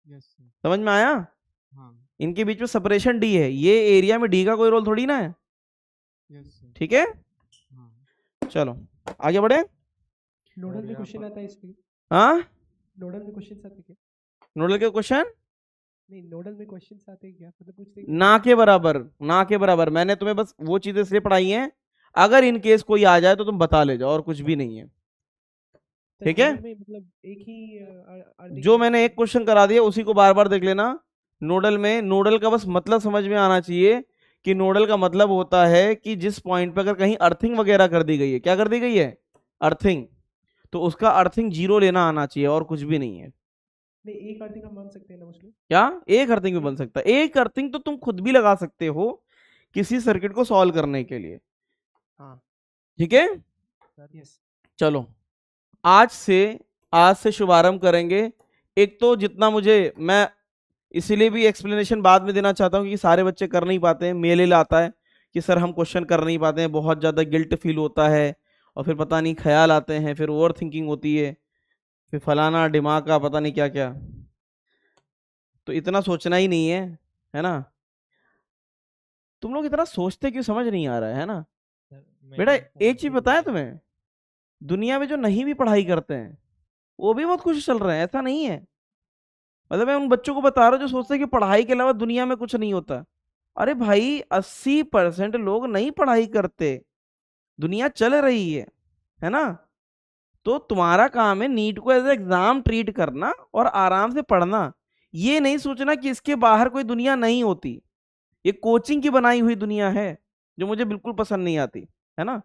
S5: यस सर,
S1: समझ में आया।
S5: हाँ
S1: इनके बीच में सेपरेशन डी है, ये एरिया में डी का कोई रोल थोड़ी ना है,
S5: यस सर,
S1: ठीक है।
S5: हाँ
S1: चलो आगे बढ़े।
S4: नोडल
S3: और
S4: में
S3: यहाँ
S4: क्वेश्चन
S3: पर
S4: आता है इसके?
S1: हाँ,
S4: नोडल में क्वेश्चन आते क्या?
S1: नोडल के क्वेश्चन
S4: नहीं, नोडल में क्वेश्चन आते क्या, मतलब पूछते हैं
S1: ना के बराबर, ना के बराबर, मैंने तुम्हें बस वो चीजें इसलिए पढ़ाई हैं, अगर इन केस कोई आ जाए तो तुम बता ले जाओ, और कुछ भी नहीं है, ठीक है।
S4: नोडल में मतलब एक ही अर्थिंग
S1: जो
S4: का
S1: मैंने एक क्वेश्चन करा दिया उसी को बार बार देख लेना। नोडल में, नोडल का बस मतलब समझ में आना चाहिए कि नोडल का मतलब होता है कि जिस पॉइंट पे अगर कहीं अर्थिंग वगैरह कर दी गई है, क्या कर दी गई है, अर्थिंग, तो उसका अर्थिंग 0 लेना आना चाहिए, और कुछ भी नहीं है।
S4: नहीं, एक अर्थिंग हम मान सकते हैं ना उसमें?
S1: क्या एक अर्थिंग भी बन सकता है, एक अर्थिंग तो तुम खुद भी लगा सकते हो किसी सर्किट को सॉल्व करने के लिए,
S4: हाँ
S1: ठीक है।
S4: यस
S1: चलो आज से शुभारंभ करेंगे। एक तो जितना मुझे, मैं इसीलिए भी एक्सप्लेनेशन बाद में देना चाहता हूँ कि सारे बच्चे कर नहीं पाते हैं, मेल आता है कि सर हम क्वेश्चन कर नहीं पाते हैं, बहुत ज़्यादा गिल्ट फील होता है और फिर पता नहीं ख्याल आते हैं, फिर ओवर थिंकिंग होती है, फिर फलाना दिमाग का पता नहीं क्या क्या। तो इतना सोचना ही नहीं है ना। तुम लोग इतना सोचते क्यों समझ नहीं आ रहा है ना।
S3: सर मैंने
S1: बेटा
S3: आपको
S1: एक चीज
S3: मैसेज
S1: बताया
S3: भेजा।
S1: तुम्हें, दुनिया में जो नहीं भी पढ़ाई करते हैं वो भी बहुत खुश चल रहे हैं, ऐसा नहीं है। मतलब मैं उन बच्चों को बता रहा हूँ जो सोचते हैं कि पढ़ाई के अलावा दुनिया में कुछ नहीं होता। अरे भाई 80% लोग नहीं पढ़ाई करते, दुनिया चल रही है ना। तो तुम्हारा काम है नीट को एज एग्जाम ट्रीट करना और आराम से पढ़ना। ये नहीं सोचना कि इसके बाहर कोई दुनिया नहीं होती। ये कोचिंग की बनाई हुई दुनिया है जो मुझे बिल्कुल पसंद नहीं आती, है ना।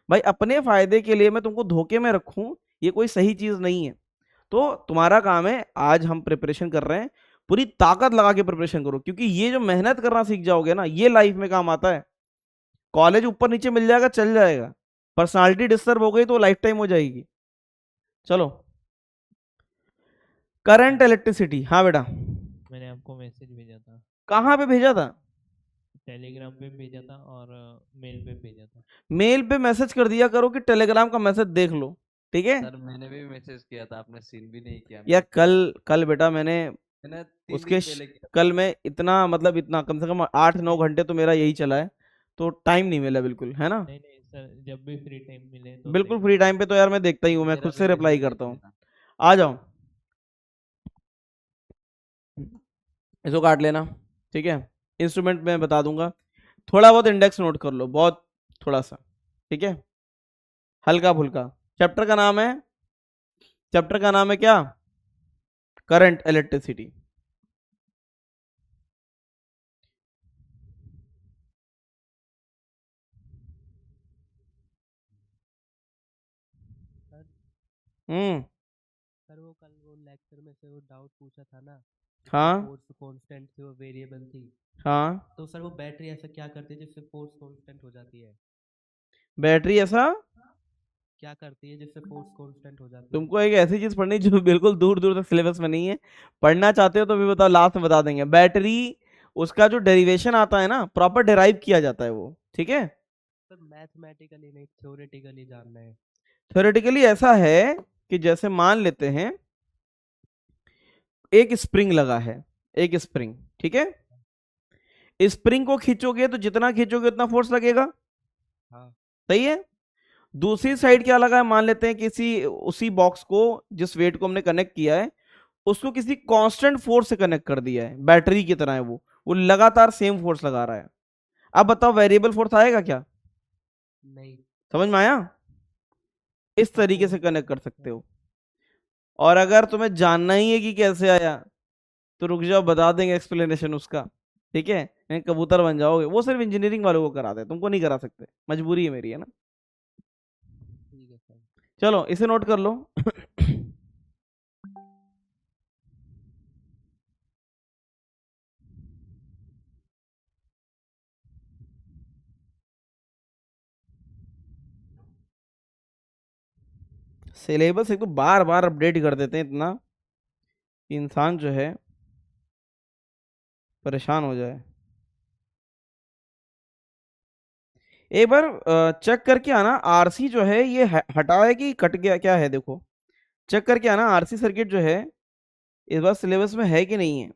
S1: भाई अपने फायदे के लिए मैं तुमको धोखे में रखूं, ये कोई सही चीज नहीं है। तो तुम्हारा काम है, आज हम प्रिपरेशन कर रहे हैं, पूरी ताकत लगा के प्रिपरेशन करो, क्योंकि ये जो मेहनत करना सीख जाओगे ना, ये लाइफ में काम आता है। कॉलेज ऊपर नीचे मिल जाएगा, चल जाएगा, पर्सनालिटी डिस्टर्ब हो गई तो लाइफ टाइम हो जाएगी। चलो करंट इलेक्ट्रिसिटी, हाँ बेटा
S3: मैंने आपको मैसेज भेजा था,
S1: कहाँ पे भेजा था।
S3: टेलीग्राम पे भेजा था और मेल पे भेजा था।
S1: मेल पे मैसेज कर दिया करो कि टेलीग्राम का मैसेज देख लो, ठीक है।
S7: सर मैंने भी मैसेज किया था, आपने सीन भी नहीं किया।
S1: या कल बेटा मैंने
S7: मैंने 3
S1: उसके
S7: दिन पहले किया
S1: कल
S7: था।
S1: मैं इतना मतलब इतना कम से कम 8-9 घंटे तो मेरा यही चला है, तो टाइम नहीं मिला बिल्कुल, है ना।
S3: नहीं नहीं सर, जब भी फ्री टाइम मिले तो
S1: बिल्कुल
S3: देख
S1: फ्री टाइम पे तो यार मैं देखता ही हूँ, मैं
S7: मेरा
S1: खुद
S7: भी
S1: से रिप्लाई
S7: मैसेज
S1: करता
S7: देख
S1: हूँ।
S7: लेना।
S1: आ जाओ, इसको काट लेना, ठीक है। इंस्ट्रूमेंट में बता दूंगा, थोड़ा बहुत इंडेक्स नोट कर लो, बहुत थोड़ा सा, ठीक है, हल्का फुल्का। चैप्टर का नाम है क्या, करंट इलेक्ट्रिसिटी।
S4: सर
S1: हम्म,
S4: सर वो कल वो लेक्चर में से वो डाउट पूछा था ना,
S1: हाँ
S4: फोर्स कांस्टेंट थी, वो वेरिएबल थी।
S1: हाँ,
S4: तो सर वो बैटरी ऐसा क्या करती है जिससे फोर्स कांस्टेंट हो जाती है?
S1: बैटरी ऐसा,
S4: क्या करती है जिससे फोर्स कांस्टेंट हो जाती है?
S1: तुमको एक ऐसी चीज पढ़नी जो बिल्कुल दूर दूर तक सिलेबस में नहीं है। पढ़ना चाहते हो तो भी बताओ, लास्ट में बता देंगे। बैटरी, उसका जो डेरिवेशन आता है ना, प्रॉपर डिराइव किया जाता है वो, ठीक है।
S4: सर मैथमेटिकली नहीं, थ्योरेटिकली जानना है।
S1: थ्योरेटिकली ऐसा है कि जैसे मान लेते हैं एक स्प्रिंग लगा है, एक स्प्रिंग, ठीक है। स्प्रिंग को खींचोगे तो जितना खींचोगे उतना फोर्स लगेगा,
S4: हाँ
S1: सही है। दूसरी साइड क्या लगा है, मान लेते हैं किसी उसी बॉक्स को, जिस वेट को हमने कनेक्ट किया है उसको किसी कांस्टेंट फोर्स से कनेक्ट कर दिया है, बैटरी की तरह है वो लगातार सेम फोर्स लगा रहा है। अब बताओ वेरिएबल फोर्स आएगा क्या,
S4: नहीं।
S1: समझ में आया। इस तरीके से कनेक्ट कर सकते हो। और अगर तुम्हें जानना ही है कि कैसे आया तो रुक जाओ, बता देंगे एक्सप्लेनेशन उसका, ठीक है। कबूतर बन जाओगे, वो सिर्फ इंजीनियरिंग वालों को कराते हैं, तुमको नहीं करा सकते, मजबूरी है मेरी, है ना।
S4: ठीक है सर।
S1: चलो इसे नोट कर लो। सिलेबस एक तो बार बार अपडेट कर देते हैं इतना कि इंसान जो है परेशान हो जाए। एक बार चेक करके आना आरसी जो है ये हटा है कि कट गया, क्या है देखो, चेक करके आना आरसी सर्किट जो है इस बार सिलेबस में है कि नहीं है।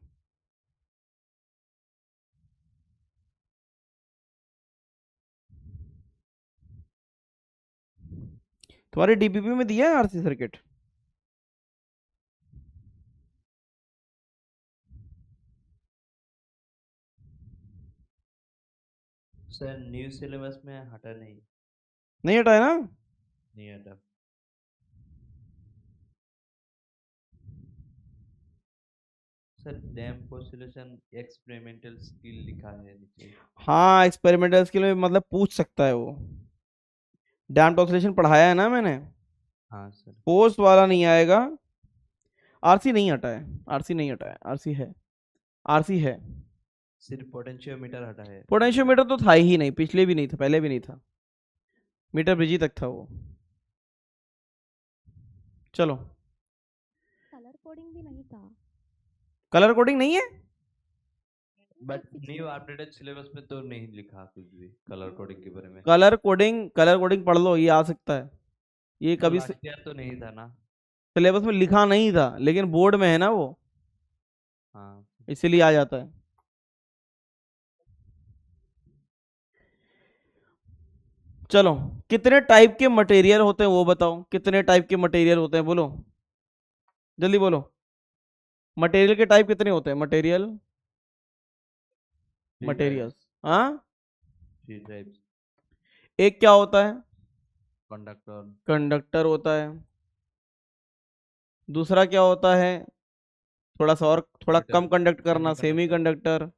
S1: तुम्हारे डीपीपी में दिया है RC circuit.
S7: Sir new syllabus में हटा नहीं,
S1: नहीं हटा है ना।
S7: नहीं हटा। सर डैम्प ऑसिलेशन एक्सपेरिमेंटल स्किल लिखा है नीचे।
S1: हाँ एक्सपेरिमेंटल स्किल में मतलब पूछ सकता है वो। डैम्प्ड ऑसिलेशन पढ़ाया है ना मैंने,
S7: हाँ सर।
S1: फोर्स वाला नहीं आएगा। आरसी नहीं हटा है, आरसी नहीं हटा है, आरसी है, आरसी है।
S7: सिर्फ पोटेंशियोमीटर हटा है।
S1: पोटेंशियोमीटर तो था ही नहीं, पिछले भी नहीं था, पहले भी नहीं था। मीटर ब्रिज ही तक था वो। चलो,
S2: कलर कोडिंग भी नहीं था।
S1: कलर कोडिंग नहीं है?
S7: बट न्यू अपडेटेड सिलेबस में तो नहीं लिखा कुछ भी कलर कोडिंग के बारे में।
S1: कलर कोडिंग पढ़ लो, ये आ सकता है। ये कभी
S7: लास्ट ईयर तो नहीं था ना।
S1: सिलेबस में लिखा नहीं था, लेकिन बोर्ड में है ना वो,
S7: हाँ
S1: इसीलिए आ जाता है। चलो, कितने टाइप के मटेरियल होते हैं वो बताओ, कितने टाइप के मटेरियल होते हैं, बोलो जल्दी बोलो। मटेरियल के टाइप कितने होते हैं? मटेरियल्स, हाँ,
S7: 3 टाइप्स।
S1: एक क्या होता है?
S7: कंडक्टर।
S1: कंडक्टर होता है। दूसरा क्या होता है? थोड़ा सा और, थोड़ा कम कंडक्ट करना, सेमी कंडक्टर।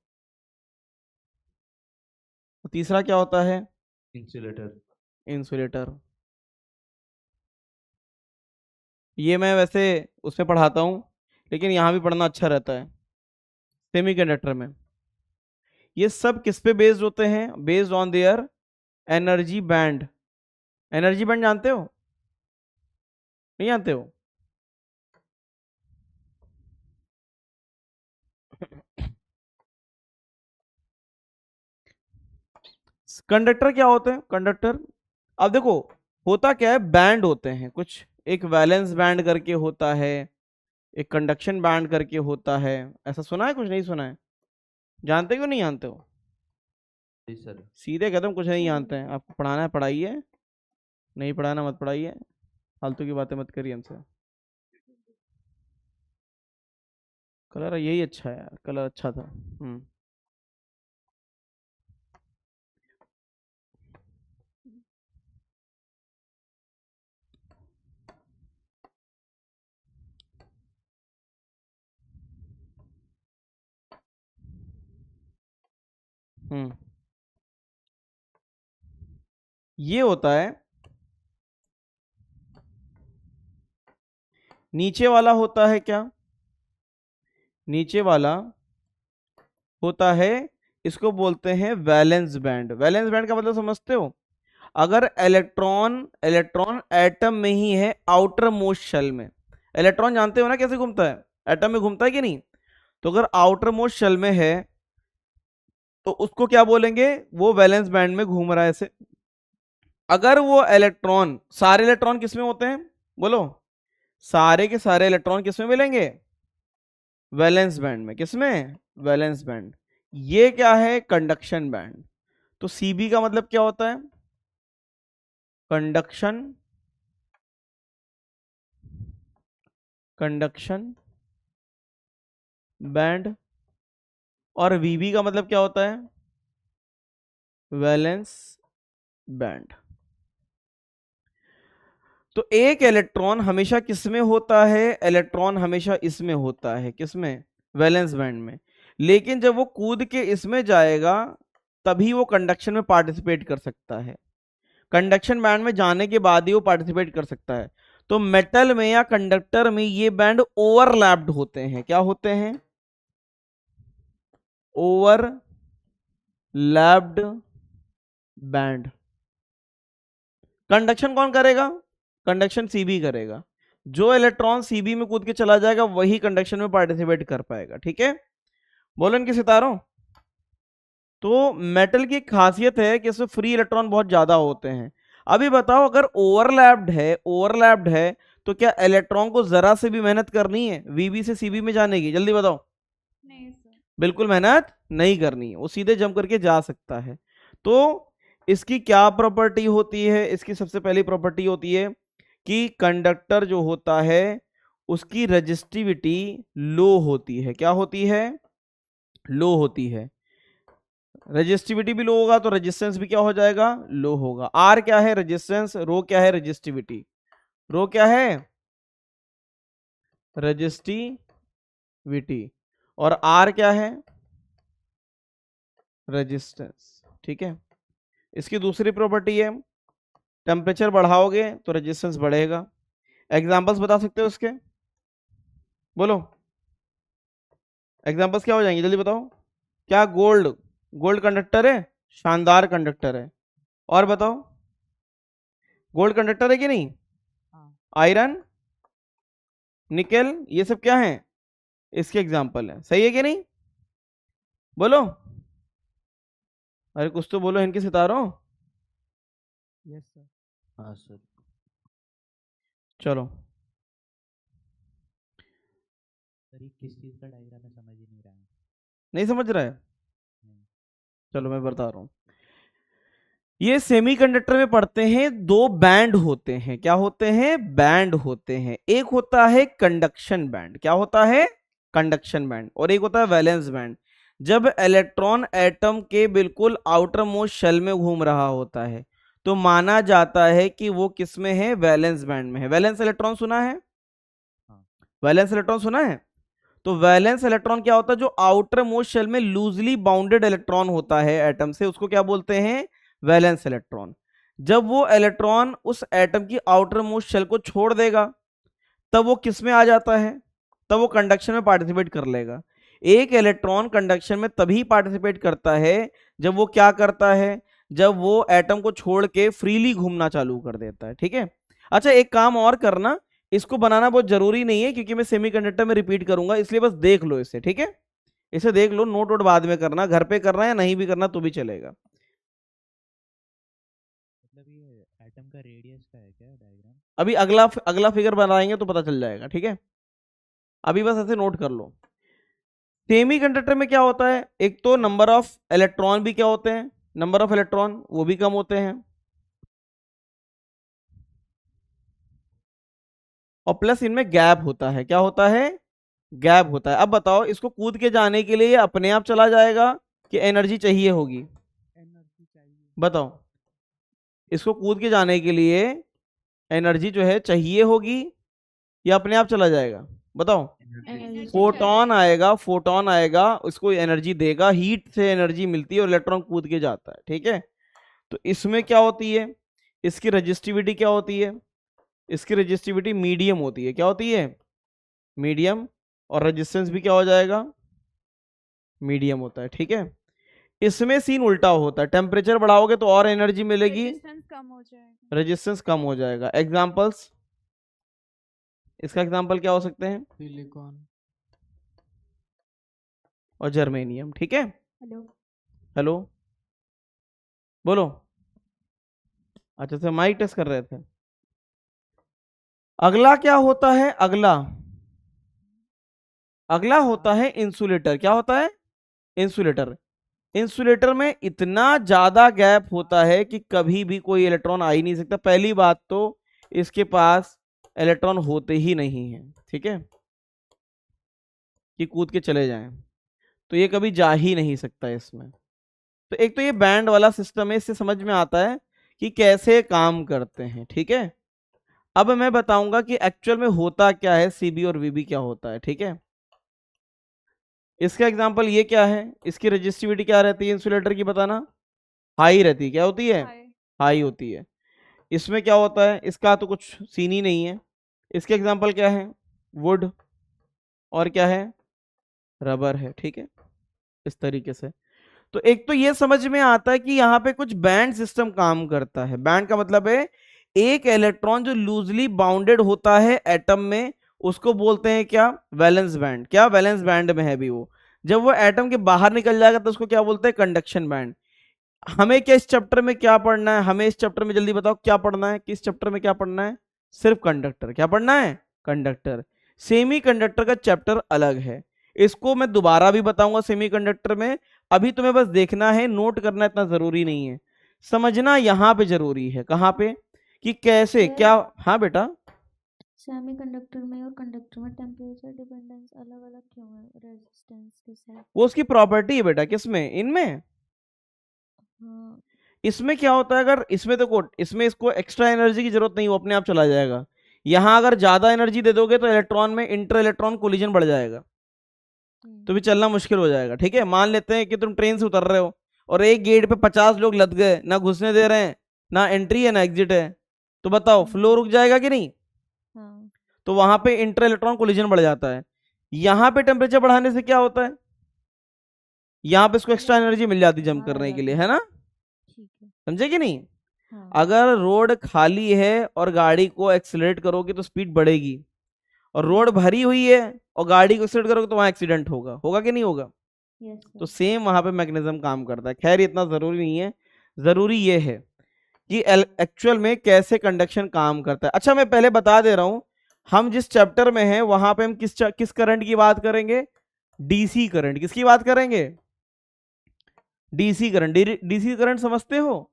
S1: तीसरा क्या होता है?
S7: इंसुलेटर।
S1: इंसुलेटर। ये मैं वैसे उसमें पढ़ाता हूँ, लेकिन यहाँ भी पढ़ना अच्छा रहता है सेमी कंडक्टर में। ये सब किस पे बेस्ड होते हैं? Based on their energy band. Energy band जानते हो? नहीं जानते हो? कंडक्टर क्या होते हैं? कंडक्टर, अब देखो होता क्या है, बैंड होते हैं कुछ। एक वैलेंस बैंड करके होता है, एक कंडक्शन बैंड करके होता है। ऐसा सुना है? कुछ नहीं सुना है? जानते क्यों नहीं जानते हो?
S7: जी सर।
S1: सीधे कहता हूँ, कुछ नहीं जानते हैं। आपको पढ़ाना है पढ़ाइए, नहीं पढ़ाना मत पढ़ाइए, फालतू की बातें मत करिए हमसे। कलर यही अच्छा है यार, कलर अच्छा था। हम्म ये होता है, नीचे वाला होता है क्या? नीचे वाला होता है, इसको बोलते हैं वैलेंस बैंड। वैलेंस बैंड का मतलब समझते हो? अगर इलेक्ट्रॉन एटम में ही है, आउटर मोस्ट शेल में। इलेक्ट्रॉन जानते हो ना कैसे घूमता है? एटम में घूमता है कि नहीं? तो अगर आउटर मोस्ट शेल में है तो उसको क्या बोलेंगे? वो वैलेंस बैंड में घूम रहा है ऐसे। अगर वो इलेक्ट्रॉन, सारे इलेक्ट्रॉन किसमें होते हैं बोलो? सारे के सारे इलेक्ट्रॉन किसमें मिलेंगे? वैलेंस बैंड में। किसमें? Valence band. ये क्या है? Conduction band. तो सीबी का मतलब क्या होता है? Conduction band. और वीबी का मतलब क्या होता है? Valence band. तो एक इलेक्ट्रॉन हमेशा किसमें होता है? इलेक्ट्रॉन हमेशा इसमें होता है। किसमें? वैलेंस बैंड में। लेकिन जब वो कूद के इसमें जाएगा तभी वो कंडक्शन में पार्टिसिपेट कर सकता है। कंडक्शन बैंड में जाने के बाद ही वो पार्टिसिपेट कर सकता है। तो मेटल में या कंडक्टर में ये बैंड ओवरलैप्ड होते हैं। क्या होते हैं? Overlapped band. कंडक्शन कौन करेगा? कंडक्शन सीबी करेगा। जो इलेक्ट्रॉन सीबी में कूद के चला जाएगा वही कंडक्शन में पार्टिसिपेट कर पाएगा। ठीक है, बोलो इनके सितारों। तो मेटल की खासियत है कि इसमें फ्री इलेक्ट्रॉन बहुत ज्यादा होते हैं। अभी बताओ, अगर ओवरलैप्ड है तो क्या इलेक्ट्रॉन को जरा से भी मेहनत करनी है वीबी से सीबी में जाने की? जल्दी बताओ।
S6: नहीं सर।
S1: बिल्कुल मेहनत नहीं करनी है, वो सीधे जंप करके जा सकता है। तो इसकी क्या प्रॉपर्टी होती है? इसकी सबसे पहली प्रॉपर्टी होती है कि कंडक्टर जो होता है उसकी रेजिस्टिविटी लो होती है। क्या होती है? लो होती है। रेजिस्टिविटी भी लो होगा तो रेजिस्टेंस भी क्या हो जाएगा? लो होगा। आर क्या है? रेजिस्टेंस। रो क्या है? रेजिस्टिविटी। रो क्या है? रेजिस्टिविटी। और आर क्या है? रेजिस्टेंस। ठीक है, इसकी दूसरी प्रॉपर्टी है, टेम्परेचर बढ़ाओगे तो रेजिस्टेंस बढ़ेगा। एग्जांपल्स बता सकते हो इसके? बोलो, एग्जांपल्स क्या हो जाएंगे? जल्दी बताओ। क्या गोल्ड कंडक्टर है? शानदार कंडक्टर है। और बताओ। गोल्ड कंडक्टर है कि नहीं,
S5: हाँ
S1: आयरन, निकेल, ये सब क्या है, इसके एग्जाम्पल है। सही है कि नहीं, बोलो, अरे कुछ तो बोलो इनके सितारों।
S4: Yes sir.
S7: हाँ सर।
S1: चलो,
S8: सर ये किस चीज़ का डायग्राम है, समझ ही नहीं रहा है।
S1: नहीं समझ रहा है, चलो मैं बता रहा हूं। ये सेमीकंडक्टर में पढ़ते हैं, दो बैंड होते हैं। क्या होते हैं, बैंड होते हैं। एक होता है कंडक्शन बैंड, क्या होता है, कंडक्शन बैंड, और एक होता है वैलेंस बैंड। जब इलेक्ट्रॉन एटम के बिल्कुल आउटर मोस्ट शेल में घूम रहा होता है तो माना जाता है कि वो किस में है, वैलेंस बैंड में है। वैलेंस इलेक्ट्रॉन सुना है, वैलेंस इलेक्ट्रॉन सुना है। तो वैलेंस इलेक्ट्रॉन क्या होता है, जो आउटर मोस्ट शेल में लूजली बाउंडेड इलेक्ट्रॉन होता है एटम से, उसको क्या बोलते हैं, वैलेंस इलेक्ट्रॉन। जब वो इलेक्ट्रॉन उस एटम की आउटर मोस्ट शेल को छोड़ देगा तब वो किस में आ जाता है, तब वो कंडक्शन में पार्टिसिपेट कर लेगा। एक इलेक्ट्रॉन कंडक्शन में तभी पार्टिसिपेट करता है जब वो क्या करता है, जब वो एटम को छोड़ के फ्रीली घूमना चालू कर देता है। ठीक है, अच्छा एक काम और करना, इसको बनाना बहुत जरूरी नहीं है क्योंकि मैं सेमीकंडक्टर में रिपीट करूंगा, इसलिए बस देख लो इसे। ठीक है, इसे देख लो, नोट वोट बाद में करना, घर पे करना या नहीं भी करना तो भी चलेगा।
S8: मतलब ये एटम का रेडियस का है क्या डायग्राम?
S1: अभी अगला फिगर बनाएंगे तो पता चल जाएगा। ठीक है, अभी बस ऐसे नोट कर लो। सेमीकंडक्टर में क्या होता है, एक तो नंबर ऑफ इलेक्ट्रॉन भी क्या होते हैं, नंबर ऑफ इलेक्ट्रॉन वो भी कम होते हैं, और प्लस इनमें गैप होता है। क्या होता है, गैप होता है। अब बताओ, इसको कूद के जाने के लिए ये अपने आप चला जाएगा कि एनर्जी चाहिए होगी,
S5: एनर्जी चाहिए।
S1: बताओ, इसको कूद के जाने के लिए एनर्जी जो है चाहिए होगी या अपने आप चला जाएगा, बताओ। फोटोन आएगा, फोटोन आएगा, उसको एनर्जी देगा, हीट से एनर्जी मिलती है और इलेक्ट्रॉन कूद के जाता है। ठीक है, तो इसमें क्या होती है, इसकी रजिस्टिविटी क्या होती है, इसकी रजिस्टिविटी मीडियम होती है। क्या होती है, मीडियम, और रेजिस्टेंस भी क्या हो जाएगा, मीडियम होता है। ठीक है, इसमें सीन उल्टा होता है, टेम्परेचर बढ़ाओगे तो और एनर्जी मिलेगी,
S6: रेजिस्टेंस कम हो जाएगा।
S1: रेजिस्टेंस कम हो जाएगा। एग्जांपल्स, इसका एग्जांपल क्या हो सकते हैं,
S5: सिलिकॉन
S1: और जर्मेनियम। ठीक है,
S6: हेलो,
S1: हेलो, बोलो, अच्छा से माइक टेस्ट कर रहे थे। अगला क्या होता है, अगला होता है इंसुलेटर। क्या होता है, इंसुलेटर। इंसुलेटर में इतना ज्यादा गैप होता है कि कभी भी कोई इलेक्ट्रॉन आ ही नहीं सकता। पहली बात तो इसके पास इलेक्ट्रॉन होते ही नहीं है, ठीक है, कि कूद के चले जाएं, तो ये कभी जा ही नहीं सकता इसमें। तो एक तो ये बैंड वाला सिस्टम है, इससे समझ में आता है कि कैसे काम करते हैं। ठीक है, अब मैं बताऊंगा कि एक्चुअल में होता क्या है, सीबी और वीबी क्या होता है। ठीक है, इसका एग्जांपल ये क्या है, इसकी रेजिस्टिविटी क्या रहती है इंसुलेटर की, बताना, हाई रहती है। क्या होती है, हाई होती है। इसमें क्या होता है, इसका तो कुछ सीन ही नहीं है। इसके एग्जांपल क्या है, वुड, और क्या है, रबर है। ठीक है, इस तरीके से। तो एक तो ये समझ में आता है कि यहाँ पे कुछ बैंड सिस्टम काम करता है। बैंड का मतलब है एक इलेक्ट्रॉन जो लूजली बाउंडेड होता है एटम में, उसको बोलते हैं क्या, वैलेंस बैंड। क्या, वैलेंस बैंड में है भी वो। जब वो एटम के बाहर निकल जाएगा तो उसको क्या बोलते हैं, कंडक्शन बैंड। हमें क्या इस चैप्टर में क्या पढ़ना है, हमें इस चैप्टर में जल्दी बताओ क्या पढ़ना है, किस चैप्टर में क्या पढ़ना है, सिर्फ कंडक्टर। क्या पढ़ना है, कंडक्टर। सेमी कंडक्टर का चैप्टर अलग है, इसको मैं दोबारा भी बताऊंगा सेमी कंडक्टर में। अभी तुम्हें बस देखना है, नोट करना इतना जरूरी नहीं है, समझना यहाँ पे जरूरी है। कहाँ पे, कि कैसे क्या। हाँ बेटा,
S2: सेमीकंडक्टर में और कंडक्टर में टेम्परेचर डिपेंडेंस अलग अलग क्यों है रेजिस्टेंस के साथ?
S1: वो उसकी प्रॉपर्टी है बेटा। किसमें, इनमें,
S2: हाँ,
S1: इसमें क्या होता है, अगर इसमें तो इसमें इसको एक्स्ट्रा एनर्जी की जरूरत नहीं, वो अपने आप चला जाएगा। यहां अगर ज्यादा एनर्जी दे दोगे तो इलेक्ट्रॉन में इंटर इलेक्ट्रॉन कोलिजन बढ़ जाएगा, तो भी चलना मुश्किल हो जाएगा। ठीक है, मान लेते हैं कि तुम ट्रेन से उतर रहे हो और एक गेट पे 50 लोग लद गए, ना घुसने दे रहे हैं, ना एंट्री है ना एग्जिट है, तो बताओ फ्लो रुक जाएगा कि नहीं।
S2: हाँ,
S1: तो वहां पे इंटर इलेक्ट्रॉन कोलिजन बढ़ जाता है। यहां पे टेम्परेचर बढ़ाने से क्या होता है, यहां पे इसको एक्स्ट्रा एनर्जी मिल जाती जंप करने के लिए, है ना,
S2: ठीक है।
S1: समझे कि नहीं।
S2: हाँ
S1: अगर रोड खाली है और गाड़ी को एक्सीलरेट करोगे तो स्पीड बढ़ेगी, और रोड भरी हुई है और गाड़ी को एक्सीलरेट करोगे तो वहां एक्सीडेंट होगा, होगा कि नहीं होगा?
S2: यस
S1: तो
S2: सर
S1: सेम वहां पे मैकेनिज्म काम करता है। खैर इतना जरूरी नहीं है, जरूरी ये है कि एक्चुअल में कैसे कंडक्शन काम करता है। अच्छा मैं पहले बता दे रहा हूं, हम जिस चैप्टर में हैं वहां पे हम किस करंट की बात करेंगे? DC current. किसकी बात करेंगे? DC current. डीसी करंट समझते हो?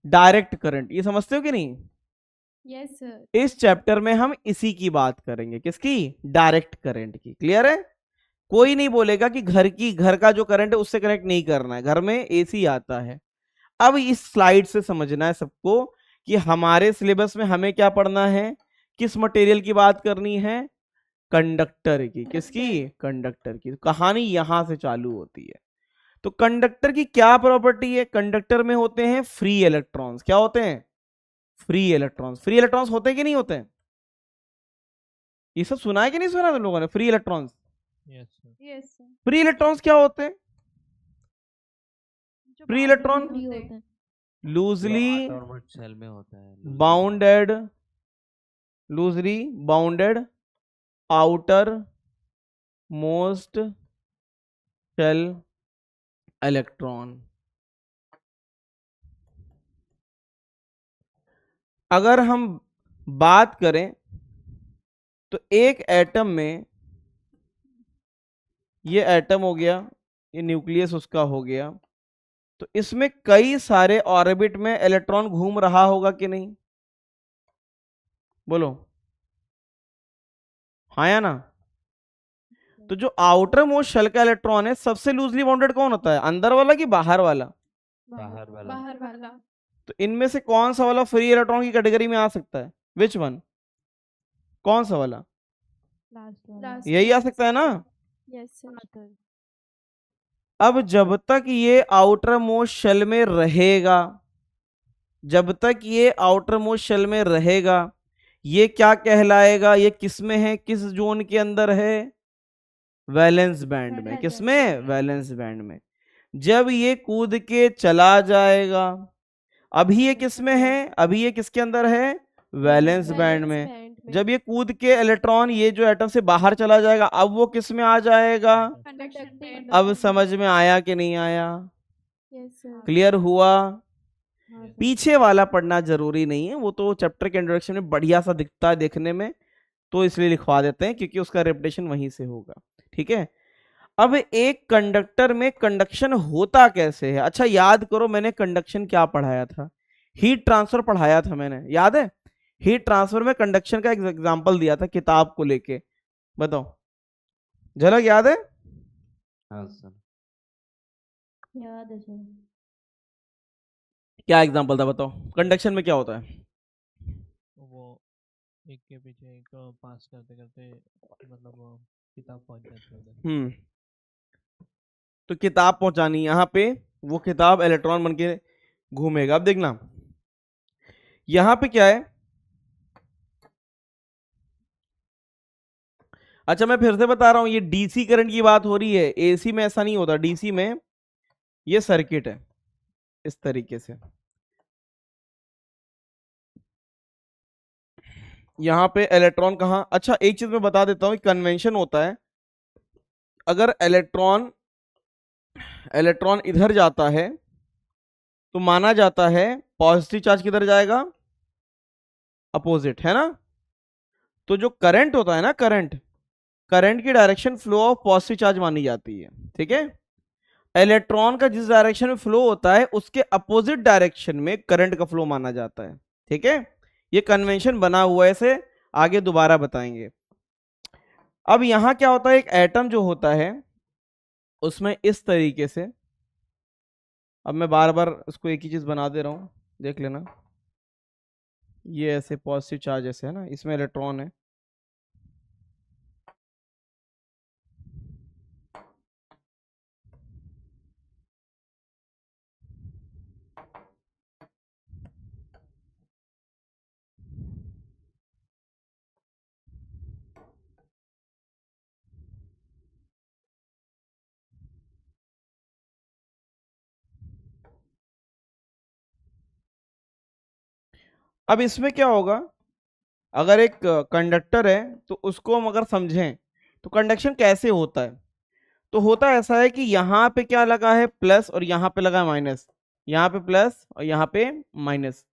S1: डायरेक्ट करंट, ये समझते हो कि नहीं?
S6: Yes sir.
S1: इस चैप्टर में हम इसी की बात करेंगे, किसकी? डायरेक्ट करंट की। क्लियर है? कोई नहीं बोलेगा कि घर का जो करंट है उससे कनेक्ट नहीं करना है, घर में एसी आता है। अब इस स्लाइड से समझना है सबको कि हमारे सिलेबस में हमें क्या पढ़ना है, किस मटेरियल की बात करनी है? कंडक्टर की। किसकी? कंडक्टर की। तो कहानी यहां से चालू होती है। तो कंडक्टर की क्या प्रॉपर्टी है? कंडक्टर में होते हैं फ्री इलेक्ट्रॉन्स। क्या होते हैं? Free electrons. फ्री इलेक्ट्रॉन्स होते हैं कि नहीं होते हैं? ये सब सुना है कि नहीं सुना तुम लोगों ने? Free electrons.
S3: Yes sir.
S6: Yes sir.
S1: Free electrons क्या होते हैं?
S6: जो
S1: फ्री
S6: bounded
S1: इलेक्ट्रॉन
S2: फ्री
S6: होते
S2: होते
S6: हैं।
S2: हैं
S1: लूजली
S7: एटॉमिक शेल में होता है loosely bound।
S1: Bounded, loosely bounded outermost shell electron. अगर हम बात करें तो एक एटम में, ये एटम हो गया, ये न्यूक्लियस उसका हो गया, तो इसमें कई सारे ऑर्बिट में इलेक्ट्रॉन घूम रहा होगा कि नहीं? बोलो हाँ या ना? तो जो आउटर मोस्ट शेल का इलेक्ट्रॉन है सबसे लूजली बाउंडेड कौन होता है? अंदर वाला कि बाहर वाला?
S7: बाहर वाला।
S6: बाहर वाला।
S1: तो इनमें से कौन सा वाला फ्री इलेक्ट्रॉन की कैटेगरी में आ सकता है? Which one? कौन सा वाला?
S2: लास्ट वाला
S6: लास्ट
S1: यही आ सकता है ना?
S6: Yes sir.
S2: सर
S1: अब जब तक ये आउटर मोस्ट शेल में रहेगा, जब तक ये आउटर मोस्ट शेल में रहेगा, ये क्या कहलाएगा? ये किस में है? किस जोन के अंदर है? वैलेंस बैंड में। किस में? वैलेंस बैंड में। जब ये कूद के चला जाएगा, अभी ये किस में है? अभी ये किसके अंदर है? वैलेंस बैंड में। जब ये कूद के इलेक्ट्रॉन ये जो एटम से बाहर चला जाएगा, अब वो किस में आ जाएगा?
S6: Conduction band.
S1: अब समझ में आया कि नहीं आया?
S6: Yes sir.
S1: क्लियर हुआ?
S2: हाँ सर
S1: पीछे वाला पढ़ना जरूरी नहीं है, वो तो चैप्टर के इंट्रोडक्शन में बढ़िया सा दिखता है देखने में, तो इसलिए लिखवा देते हैं क्योंकि उसका रेपुटेशन वहीं से होगा। ठीक है? अब एक कंडक्टर में कंडक्शन होता कैसे है? अच्छा याद करो, मैंने कंडक्शन क्या पढ़ाया था? हीट ट्रांसफर पढ़ाया था मैंने, याद है? हीट ट्रांसफर में कंडक्शन का एक एग्जांपल दिया था किताब को लेके, बताओ झलक याद है?
S7: हाँ सर।
S2: याद है सर
S1: क्या एग्जांपल था बताओ? कंडक्शन में क्या होता है?
S3: वो एक के पीछे एक पास करते करते मतलब वो किताब पहुंच जाती है उधर।
S1: तो किताब पहुंचानी यहाँ पे, वो किताब इलेक्ट्रॉन बन के घूमेगा। अब देखना यहां पे क्या है। अच्छा मैं फिर से बता रहा हूं, ये डीसी करंट की बात हो रही है, एसी में ऐसा नहीं होता। डीसी में ये सर्किट है इस तरीके से, यहां पे इलेक्ट्रॉन कहां। अच्छा एक चीज मैं बता देता हूं, कन्वेंशन होता है, अगर इलेक्ट्रॉन इलेक्ट्रॉन इधर जाता है तो माना जाता है पॉजिटिव चार्ज किधर जाएगा? अपोजिट, है ना? तो जो करंट होता है ना, करंट की direction flow of positive charge मानी जाती है। ठीक है? इलेक्ट्रॉन का जिस डायरेक्शन में फ्लो होता है उसके अपोजिट डायरेक्शन में करंट का फ्लो माना जाता है। ठीक है? ये कन्वेंशन बना हुआ है, इसे आगे दोबारा बताएंगे। अब यहां क्या होता है, एक एटम जो होता है उसमें इस तरीके से, अब मैं बार बार उसको एक ही चीज बना दे रहा हूं, देख लेना। ये ऐसे पॉजिटिव चार्ज ऐसे है ना, इसमें इलेक्ट्रॉन है, अब इसमें क्या होगा, अगर एक कंडक्टर है तो उसको हम अगर समझें तो कंडक्शन कैसे होता है, तो होता ऐसा है कि यहाँ पे क्या लगा है प्लस और यहाँ पे लगा है माइनस, यहाँ पे प्लस और यहाँ पे माइनस।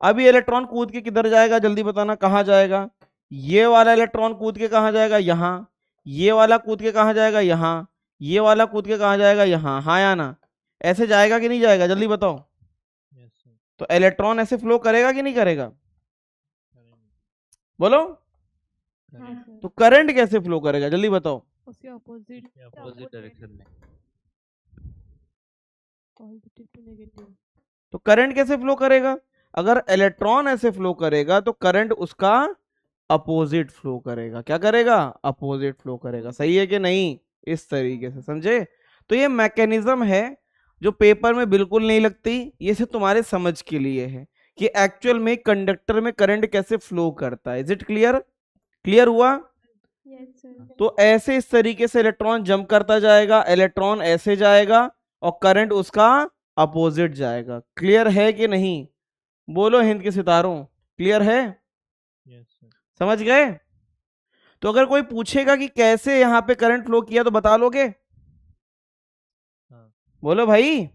S1: अब ये इलेक्ट्रॉन कूद के किधर जाएगा, जल्दी बताना कहाँ जाएगा। ये वाला इलेक्ट्रॉन कूद के कहाँ जाएगा, यहाँ। ये वाला कूद के कहाँ जाएगा, यहाँ। ये वाला कूद के कहाँ जाएगा, यहाँ। हाँ या ना, ऐसे जाएगा कि नहीं जाएगा, जल्दी बताओ।
S3: यस सर,
S1: तो इलेक्ट्रॉन ऐसे फ्लो करेगा कि नहीं करेगा, बोलो।
S6: हाँ सर,
S1: तो करंट कैसे फ्लो करेगा, जल्दी बताओ।
S2: उसके ऑपोजिट
S7: अपोजिट डायरेक्शन में।
S2: Positive to negative.
S1: तो करंट कैसे फ्लो करेगा, अगर इलेक्ट्रॉन ऐसे फ्लो करेगा तो करंट उसका अपोजिट फ्लो करेगा। क्या करेगा, अपोजिट फ्लो करेगा। सही है कि नहीं, इस तरीके से समझे। तो ये मैकेनिज्म है जो पेपर में बिल्कुल नहीं लगती, ये सिर्फ तुम्हारे समझ के लिए है कि एक्चुअल में कंडक्टर में करंट कैसे फ्लो करता है। इज इट क्लियर, क्लियर हुआ।
S6: यस सर,
S1: तो ऐसे इस तरीके से इलेक्ट्रॉन जंप करता जाएगा, इलेक्ट्रॉन ऐसे जाएगा और करंट उसका अपोजिट जाएगा। क्लियर है कि नहीं, बोलो हिंद के सितारों, क्लियर है,
S3: यस सर,
S1: समझ गए। तो अगर कोई पूछेगा कि कैसे यहाँ पे करंट फ्लो किया तो बता लोगे,
S3: हाँ
S1: बोलो भाई।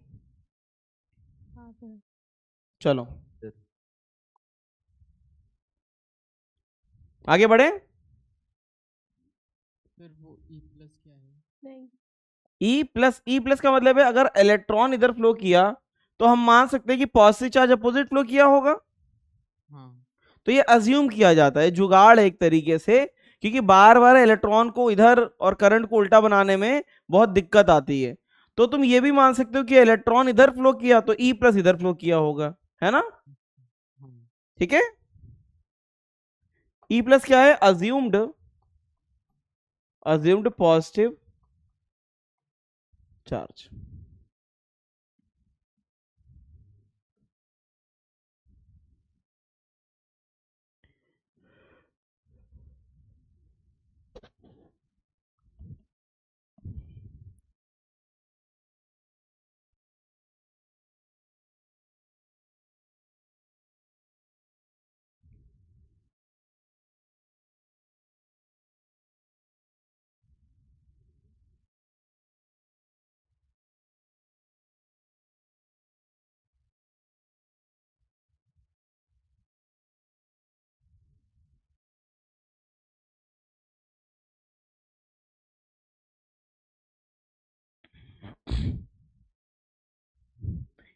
S2: हाँ सर।
S1: चलो आगे बढ़े।
S5: सर वो ई प्लस क्या है?
S2: नहीं,
S1: ई प्लस का मतलब है अगर इलेक्ट्रॉन इधर फ्लो किया तो हम मान सकते हैं कि पॉजिटिव चार्ज अपोजिट फ्लो किया होगा।
S5: हाँ
S1: तो ये अज्यूम किया जाता है, जुगाड़ है एक तरीके से, क्योंकि बार बार इलेक्ट्रॉन को इधर और करंट को उल्टा बनाने में बहुत दिक्कत आती है। तो तुम ये भी मान सकते हो कि इलेक्ट्रॉन इधर फ्लो किया तो ई प्लस इधर फ्लो किया होगा, है ना।
S5: हाँ
S1: ठीक है, ई प्लस क्या है, अज्यूम्ड पॉजिटिव चार्ज।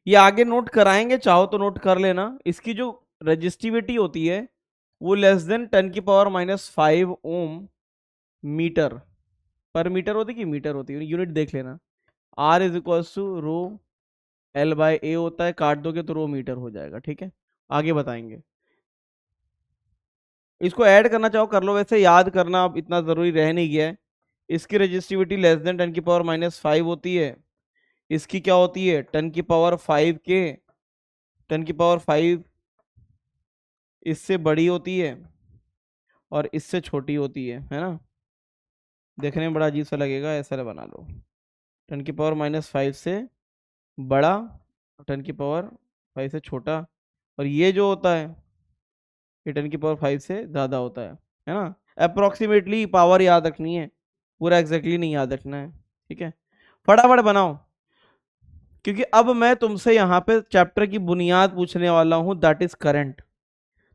S1: ये आगे नोट कराएंगे, चाहो तो नोट कर लेना। इसकी जो रेजिस्टिविटी होती है वो लेस देन 10⁻⁵ ओम मीटर पर मीटर होती है कि मीटर होती है, यूनिट देख लेना। R is equal to rho L by A होता है, काट दोगे तो रो मीटर हो जाएगा। ठीक है, आगे बताएंगे। इसको ऐड करना चाहो कर लो, वैसे याद करना अब इतना जरूरी रह नहीं गया है। इसकी रेजिस्टिविटी लेस देन 10⁻⁵ होती है, इसकी क्या होती है 10⁵ के 10⁵ इससे बड़ी होती है और इससे छोटी होती है ना। देखने में बड़ा अजीब सा लगेगा, ऐसा बना लो 10⁻⁵ से बड़ा, 10⁻⁵ से छोटा, और ये जो होता है ये 10⁵ से ज़्यादा होता है ना। अप्रोक्सीमेटली पावर याद रखनी है, पूरा एग्जैक्टली नहीं याद रखना है। ठीक है, फटाफट बनाओ, क्योंकि अब मैं तुमसे यहाँ पे चैप्टर की बुनियाद पूछने वाला हूँ, दैट इज करंट।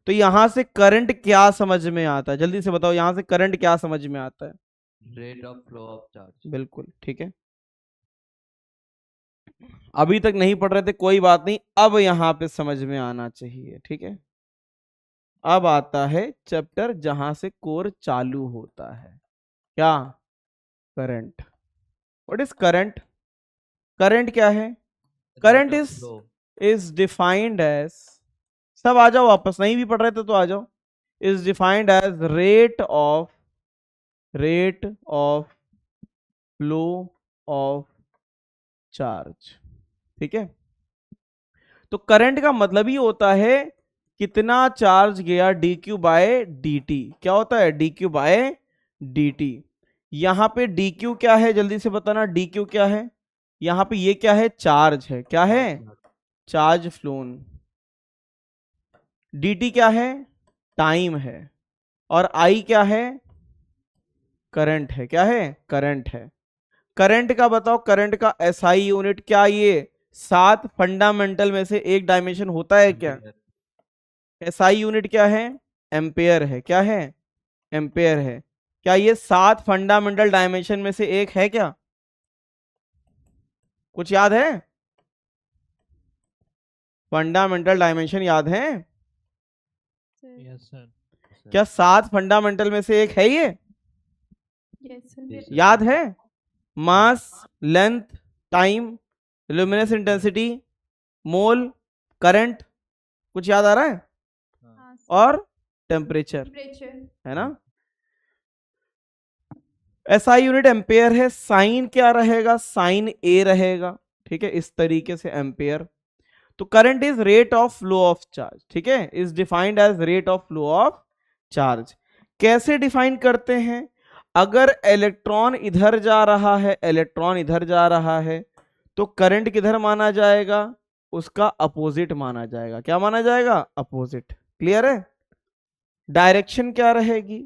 S1: तो यहाँ से करंट क्या समझ में आता है, जल्दी से बताओ, यहाँ से करंट क्या समझ में आता है।
S7: Rate of flow of charge.
S1: बिल्कुल ठीक है, अभी तक नहीं पढ़ रहे थे कोई बात नहीं, अब यहाँ पे समझ में आना चाहिए। ठीक है, अब आता है चैप्टर जहां से कोर चालू होता है, क्या, current. What is current, current क्या है, करंट इज डिफाइंड एज, सब आ जाओ वापस, नहीं भी पढ़ रहे थे तो आ जाओ, is defined as rate of flow of charge. ठीक है, तो करंट का मतलब ही होता है कितना चार्ज गया dq बाय dt। क्या होता है dq बाय dt। यहां पे dq क्या है, जल्दी से बताना, dq क्या है। यहां पे ये क्या है, चार्ज है, क्या है, चार्ज फ्लोन। dt क्या है, टाइम है, और I क्या है, करंट है। क्या है, करंट है। करंट का बताओ, करंट का SI यूनिट क्या, ये 7 फंडामेंटल में से एक डायमेंशन होता है क्या? SI यूनिट क्या है, एम्पेयर है। क्या है, एम्पेयर है। क्या ये 7 फंडामेंटल डायमेंशन में से एक है क्या? कुछ याद है? फंडामेंटल डायमेंशन याद है?
S3: Yes sir.
S1: क्या 7 फंडामेंटल में से एक है ये?
S6: Yes sir.
S1: याद है? मास, लेंथ, टाइम, ल्यूमिनस इंटेंसिटी, मोल, करंट, कुछ याद आ रहा है?
S6: हाँ,
S1: और टेम्परेचर,
S6: टेम्परेचर।
S1: है ना? SI यूनिट एम्पेयर है। साइन क्या रहेगा, साइन A रहेगा। ठीक है, इस तरीके से एम्पेयर। तो current is rate of flow of charge. ठीक है, is defined as rate of flow of charge. कैसे डिफाइन करते हैं? अगर इलेक्ट्रॉन इधर जा रहा है, इलेक्ट्रॉन इधर जा रहा है, तो करंट किधर माना जाएगा, उसका अपोजिट माना जाएगा। क्या माना जाएगा, अपोजिट। क्लियर है? डायरेक्शन क्या रहेगी,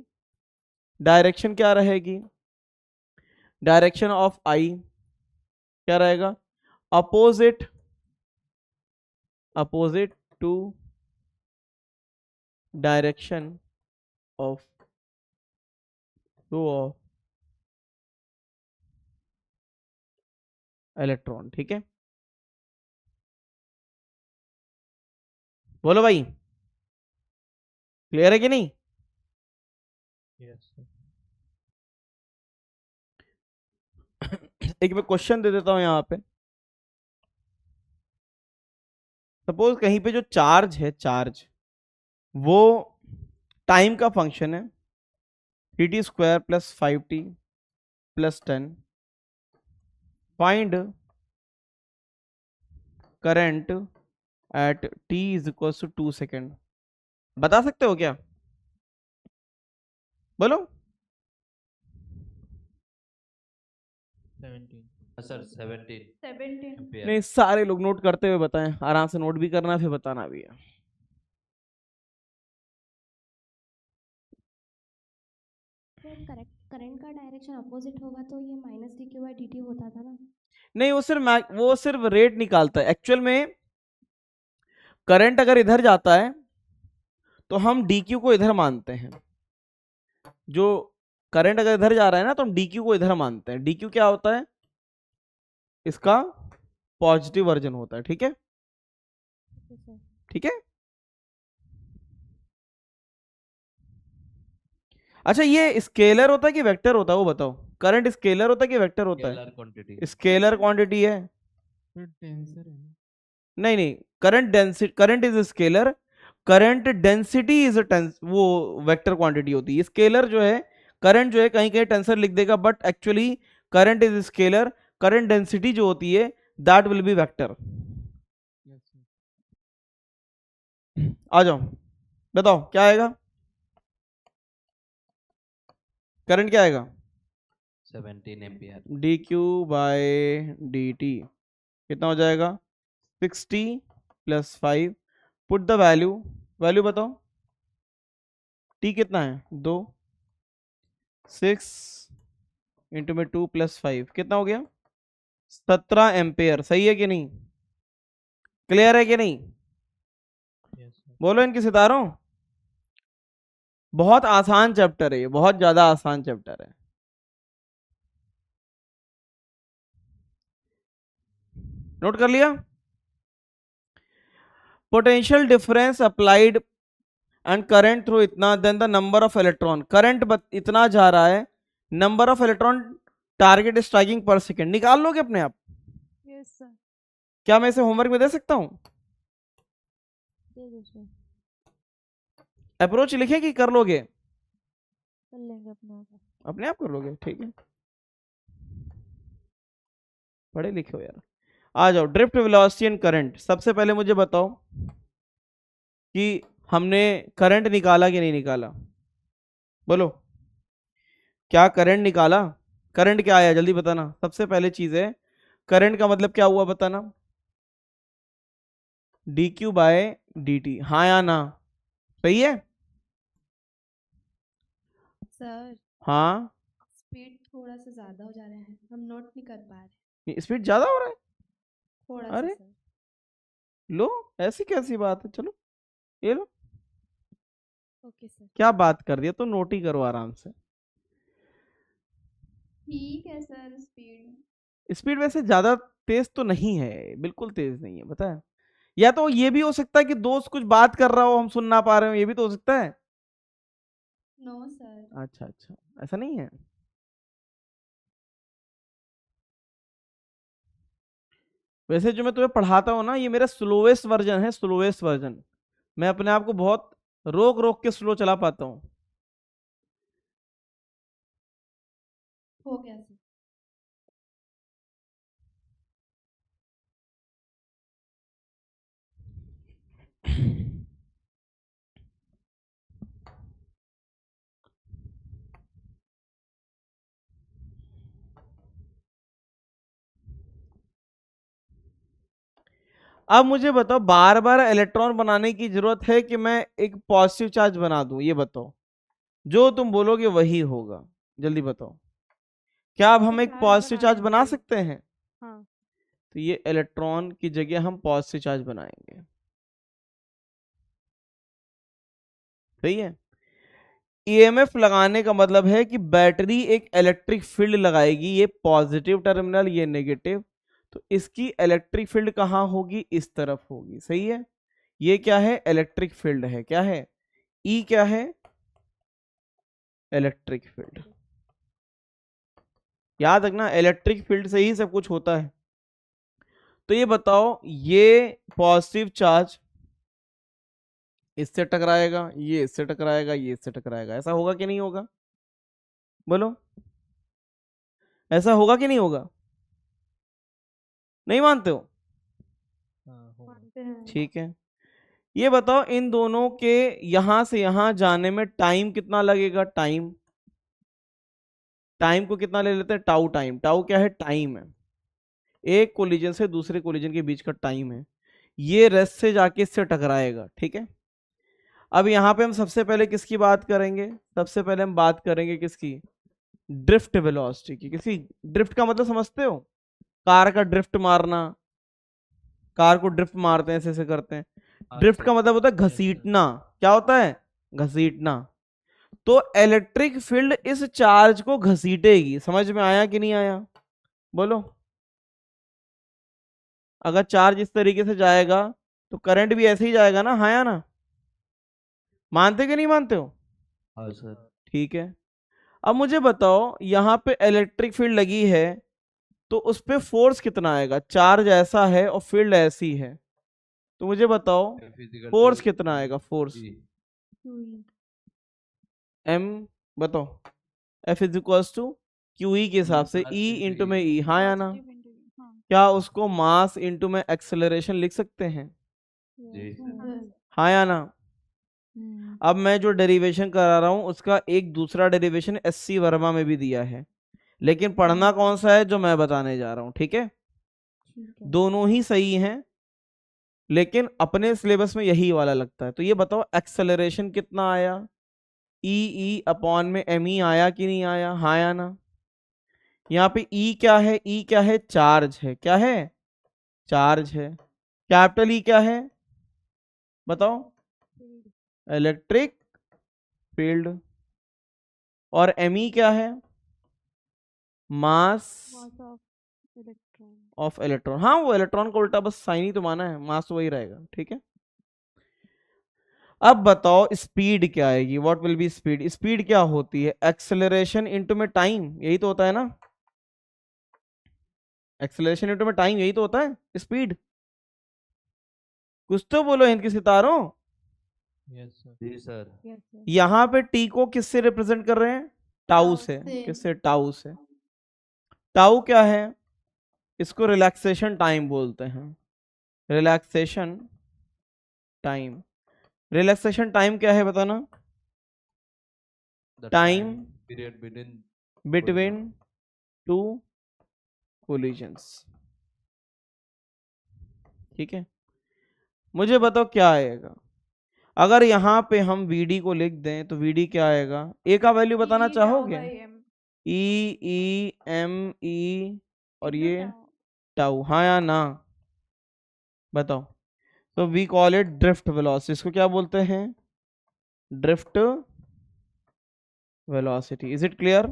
S1: डायरेक्शन क्या रहेगी, डायरेक्शन ऑफ आई क्या रहेगा, opposite, opposite to direction of flow of electron. ठीक है, बोलो भाई, क्लियर है कि नहीं?
S3: Yes sir.
S1: एक मैं क्वेश्चन दे देता हूं यहां पे। सपोज कहीं पे जो चार्ज है, चार्ज वो टाइम का फंक्शन है, 3t square plus 5t plus 10। Find current at t is equal to 2 second. बता सकते हो क्या? बोलो।
S3: 17।
S7: सर 17
S6: 17।
S7: एम्पियर।
S1: नहीं, सारे लोग नोट करते हुए बताएं, आराम से नोट भी करना है, फिर बताना भी है।
S2: करंट का डायरेक्शन अपोजिट होगा तो ये माइनस dq/dt होता था ना?
S1: नहीं, वो सिर्फ रेट निकालता है। एक्चुअल में करंट अगर इधर जाता है तो हम dq को इधर मानते हैं। जो करंट अगर इधर जा रहा है ना, तो हम dq को इधर मानते हैं। dq क्या होता है, इसका पॉजिटिव वर्जन होता है। ठीक है, ठीक है। अच्छा, ये स्केलर होता है कि वेक्टर होता है, वो बताओ। करंट स्केलर होता है कि वेक्टर होता
S7: स्केलर क्वांटिटी।
S1: है? स्केलर क्वांटिटी है।
S5: फिर टेंसर है ना।
S1: नहीं नहीं, current density, current is scalar, current density is वो वेक्टर क्वांटिटी होती है। स्केलर जो है, करंट जो है कहीं कहीं टेंसर लिख देगा, but actually current is scalar. Current density जो होती है that will be vector.
S5: Yes sir.
S1: आ जाओ, बताओ क्या आएगा, करंट क्या आएगा,
S7: 17 एम्पियर।
S1: dq बाय dt कितना हो जाएगा, 60 plus 5। Put the value, value बताओ। t कितना है, 2, 6 इंटू में 2 प्लस 5 कितना हो गया, 17 एम्पेयर। सही है कि नहीं, क्लियर है कि नहीं?
S3: Yes sir.
S1: बोलो इनके सितारों। बहुत आसान चैप्टर है ये, बहुत ज्यादा आसान चैप्टर है। नोट कर लिया? Potential difference applied and current through इतना, then the number of electron. Current इतना जा रहा है, number of electron target striking per second निकाल लोगे अपने आप?
S6: Yes sir.
S1: क्या मैं इसे होमवर्क में दे सकता हूं?
S2: दे दो सर,
S1: अप्रोच लिखे कि कर लोगे?
S2: कर लेंगे अपने आप।
S1: अपने आप कर लोगे, ठीक है, पढ़े लिखे हो यार। आ जाओ, ड्रिफ्ट वेलोसिटी एंड करंट। सबसे पहले मुझे बताओ कि हमने करंट निकाला कि नहीं निकाला, बोलो। क्या करंट निकाला? करंट क्या आया, जल्दी बताना। सबसे पहले चीज है, करंट का मतलब क्या हुआ बताना, dq बाय dt, हाँ या ना? सही है?
S6: सर
S1: हाँ,
S6: स्पीड थोड़ा सा ज़्यादा हो जा रहा है, हम नोट नहीं कर पा रहे।
S1: स्पीड ज्यादा हो रहा है?
S6: थोड़ा सा
S1: अरे
S6: सर।
S1: लो, ऐसी कैसी बात है, चलो ये लो।
S6: Okay sir.
S1: क्या बात कर दिया, तो नोट ही करो आराम से।
S6: ठीक है सर। स्पीड
S1: स्पीड वैसे ज्यादा तेज तो नहीं है, बिल्कुल तेज नहीं है, पता है। या तो ये भी हो सकता है कि दोस्त कुछ बात कर रहा हो, हम सुन ना पा रहे हो, ये भी तो हो सकता है।
S6: No sir.
S1: अच्छा अच्छा, ऐसा नहीं है। वैसे जो मैं तुम्हें पढ़ाता हूँ ना, ये मेरा स्लोवेस्ट वर्जन है, स्लोवेस्ट वर्जन। मैं अपने आप को बहुत रोक रोक के स्लो चला पाता हूँ।
S6: हो गया सर।
S1: अब मुझे बताओ, बार बार इलेक्ट्रॉन बनाने की जरूरत है कि मैं एक पॉजिटिव चार्ज बना दूं? ये बताओ, जो तुम बोलोगे वही होगा। जल्दी बताओ, क्या अब हम एक पॉजिटिव चार्ज बना सकते हैं?
S6: हाँ।
S1: तो ये इलेक्ट्रॉन की जगह हम पॉजिटिव चार्ज बनाएंगे। सही है? ईएमएफ लगाने का मतलब है कि बैटरी एक इलेक्ट्रिक फील्ड लगाएगी, ये पॉजिटिव टर्मिनल, ये नेगेटिव। तो इसकी इलेक्ट्रिक फील्ड कहाँ होगी? इस तरफ होगी। सही है? ये क्या है? इलेक्ट्रिक फील्ड है। क्या है? ई क्या है? Electric field. याद रखना, इलेक्ट्रिक फील्ड से ही सब कुछ होता है। तो ये बताओ, ये पॉजिटिव चार्ज इससे टकराएगा, ये इससे टकराएगा, ये इससे टकराएगा। ऐसा होगा कि नहीं होगा? बोलो, ऐसा होगा कि नहीं होगा? नहीं मानते हो?
S3: हाँ होगा।
S6: मानते हैं।
S1: ठीक है, ये बताओ, इन दोनों के यहां से यहां जाने में टाइम कितना लगेगा? टाइम, टाइम को कितना ले लेते हैं? Tau time. टाउ क्या है? टाइम है, एक कोलिजन से दूसरे कोलिजन के बीच का टाइम है। ये रेस्ट से जाके इससे टकराएगा। ठीक है, अब यहां पे हम सबसे पहले किसकी बात करेंगे? सबसे पहले हम बात करेंगे किसकी? ड्रिफ्ट वेलोसिटी की। किसी ड्रिफ्ट का मतलब समझते हो? कार का ड्रिफ्ट मारना, कार को ड्रिफ्ट मारते हैं, ऐसे ऐसे करते हैं। ड्रिफ्ट का मतलब होता है घसीटना। क्या होता है? घसीटना। तो इलेक्ट्रिक फील्ड इस चार्ज को घसीटेगी। समझ में आया कि नहीं आया? बोलो, अगर चार्ज इस तरीके से जाएगा तो करंट भी ऐसे ही जाएगा ना? हाँ या ना? मानते कि नहीं मानते हो?
S7: हाँ सर।
S1: ठीक है, अब मुझे बताओ, यहां पे इलेक्ट्रिक फील्ड लगी है, तो उस पे फोर्स कितना आएगा? चार्ज ऐसा है और फील्ड ऐसी है, तो मुझे बताओ फोर्स कितना आएगा? फोर्स एम, बताओ। F is equals to Q E के हिसाब से, ई इंटू में ई। हाँ या ना? क्या उसको मास इंटू में एक्सेलरेशन लिख सकते हैं?
S7: जी सर।
S1: हाँ या ना? अब मैं जो डेरिवेशन करा रहा हूं उसका एक दूसरा डेरिवेशन एससी वर्मा में भी दिया है, लेकिन पढ़ना कौन सा है जो मैं बताने जा रहा हूं। ठीक है, दोनों ही सही हैं, लेकिन अपने सिलेबस में यही वाला लगता है। तो ये बताओ, एक्सेलरेशन कितना आया? ई अपॉन में एम ई आया कि नहीं आया? हाँ या ना? यहाँ पे ई क्या है? ई क्या है? चार्ज है। क्या है? चार्ज है। कैपिटल ई क्या है? बताओ। Electric field. और एम ई क्या है? Mass of electron. हाँ, वो इलेक्ट्रॉन को उल्टा बस साइन ही तो माना है, मास वही रहेगा। ठीक है, अब बताओ स्पीड क्या आएगी? What will be speed? Speed क्या होती है? एक्सेलरेशन इनटू में टाइम, यही तो होता है ना? एक्सेलरेशन इनटू में टाइम, यही तो होता है स्पीड। कुछ तो बोलो हिंद के सितारों।
S3: Yes sir.
S7: जी सर।
S1: यहां पे टी को किससे रिप्रेजेंट कर रहे हैं? टाउ से। किससे? टाउ से। टाउ क्या है? इसको रिलैक्सेशन टाइम बोलते हैं। Relaxation time. रिलैक्सेशन टाइम क्या है बताना? Time
S7: period
S1: between two collisions. ठीक है, मुझे बताओ क्या आएगा? अगर यहाँ पे हम वीडी को लिख दें तो वीडी क्या आएगा, ए का वैल्यू बताना चाहोगे? E और ये टाउ, हाँ या ना बताओ। तो we call it drift velocity, इसको क्या बोलते हैं? Drift velocity. Is it clear?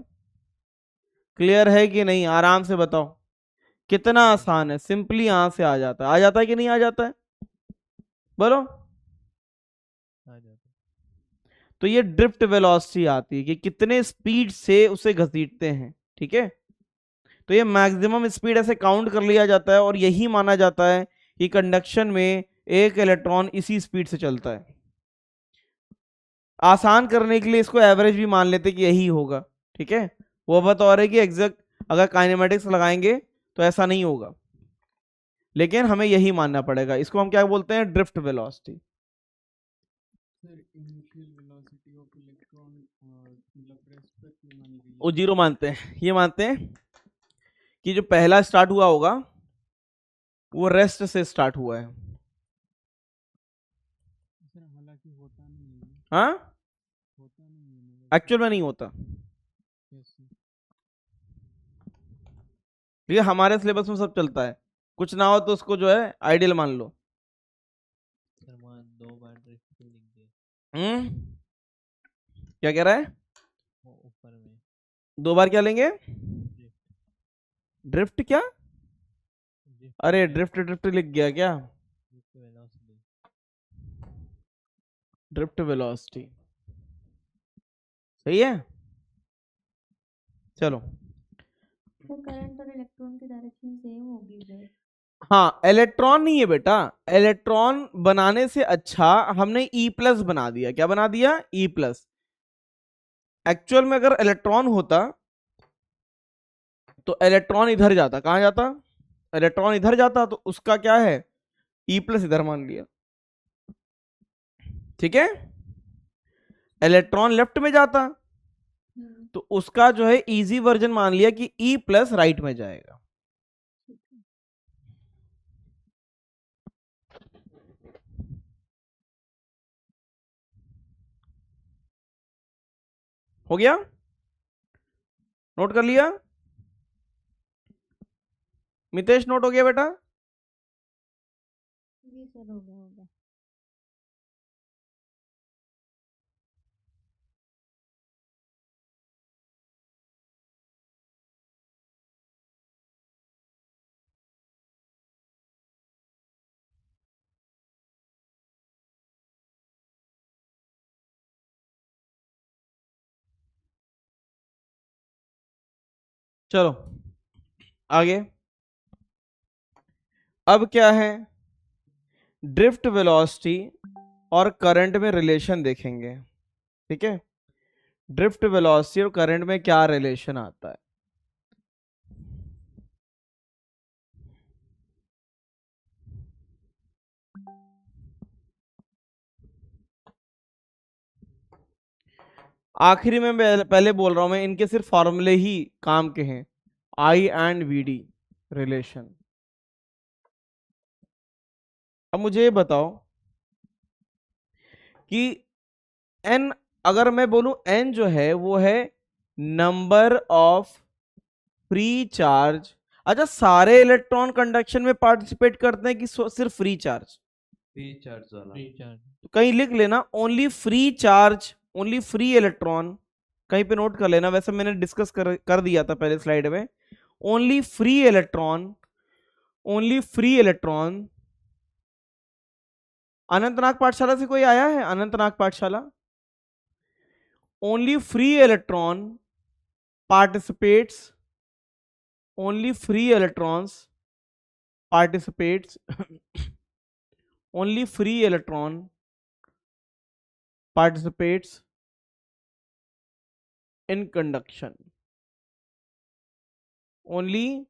S1: Clear है कि नहीं? आराम से बताओ, कितना आसान है, सिंपली यहां से आ जाता है, आ जाता है कि नहीं आ जाता है? बोलो।
S3: आ जाता है।
S1: तो ये ड्रिफ्ट वेलोसिटी आती है कि कितने स्पीड से उसे घसीटते हैं, ठीक है। तो ये मैक्सिमम स्पीड ऐसे काउंट कर लिया जाता है और यही माना जाता है कि कंडक्शन में एक इलेक्ट्रॉन इसी स्पीड से चलता है। आसान करने के लिए इसको एवरेज भी मान लेते कि यही होगा, ठीक है। वो बात और है कि एग्जैक्ट अगर काइनेमेटिक्स लगाएंगे तो ऐसा नहीं होगा, लेकिन हमें यही मानना पड़ेगा। इसको हम क्या बोलते हैं? Drift velocity.
S5: Sir initial velocity of electron मतलब रेस्पेक्ट में मानी गई
S1: वो जीरो मानते हैं, ये मानते हैं कि जो पहला स्टार्ट हुआ होगा वो रेस्ट से स्टार्ट हुआ है।
S5: सर, हालांकि होता नहीं है,
S1: हाँ,
S5: होता नहीं है
S1: एक्चुअल में नहीं होता।
S5: कैसे?
S1: ये हमारे सिलेबस में सब चलता है, कुछ ना हो तो उसको जो है आइडियल मान लो।
S3: सर वहाँ 2 बार ड्रिफ्ट लिख दिया
S1: क्या कह रहा है?
S3: वो ऊपर में
S1: 2 बार क्या लेंगे?
S3: ड्रिफ्ट
S1: ड्रिफ्ट क्या?
S3: ड्रिफ्ट
S1: अरे ड्रिफ्ट ड्रिफ्ट लिख गया क्या?
S3: Drift velocity.
S1: ड्रिफ्ट वेलोसिटी सही है। चलो,
S2: तो करंट और इलेक्ट्रॉन की डायरेक्शन सेम होगी सर?
S1: हाँ इलेक्ट्रॉन नहीं है बेटा, इलेक्ट्रॉन बनाने से अच्छा हमने ई प्लस बना दिया। क्या बना दिया? E plus. एक्चुअल में अगर इलेक्ट्रॉन होता तो इलेक्ट्रॉन इधर जाता, कहां जाता? इलेक्ट्रॉन इधर जाता, तो उसका क्या है? ई प्लस इधर मान लिया, ठीक है। इलेक्ट्रॉन लेफ्ट में जाता तो उसका जो है इजी वर्जन मान लिया कि ई प्लस राइट में जाएगा। हो गया? नोट कर लिया? मितेश नोट हो गया बेटा?
S2: जी सर, हो गया हो गया।
S1: चलो आगे। अब क्या है? ड्रिफ्ट वेलोसिटी और करंट में रिलेशन देखेंगे, ठीक है। ड्रिफ्ट वेलोसिटी और करंट में क्या रिलेशन आता है? आखिरी में पहले बोल रहा हूं मैं, इनके सिर्फ फॉर्मूले ही काम के हैं, आई एंड वी डी रिलेशन। अब मुझे ये बताओ कि एन, अगर मैं बोलूं एन जो है वो है नंबर ऑफ फ्री चार्ज। अच्छा, सारे इलेक्ट्रॉन कंडक्शन में पार्टिसिपेट करते हैं कि सिर्फ फ्री चार्ज?
S7: फ्री चार्ज वाला।
S3: Free charge.
S1: तो कहीं लिख लेना only free charge, only free electron, कहीं पे नोट कर लेना। वैसे मैंने डिस्कस कर दिया था पहले स्लाइड में। Only free electron, only free electron. Anantnag पाठशाला से कोई आया है? अनंतनाग पाठशाला। Only free electron participates, only free electrons participates only free electron participates in conduction, only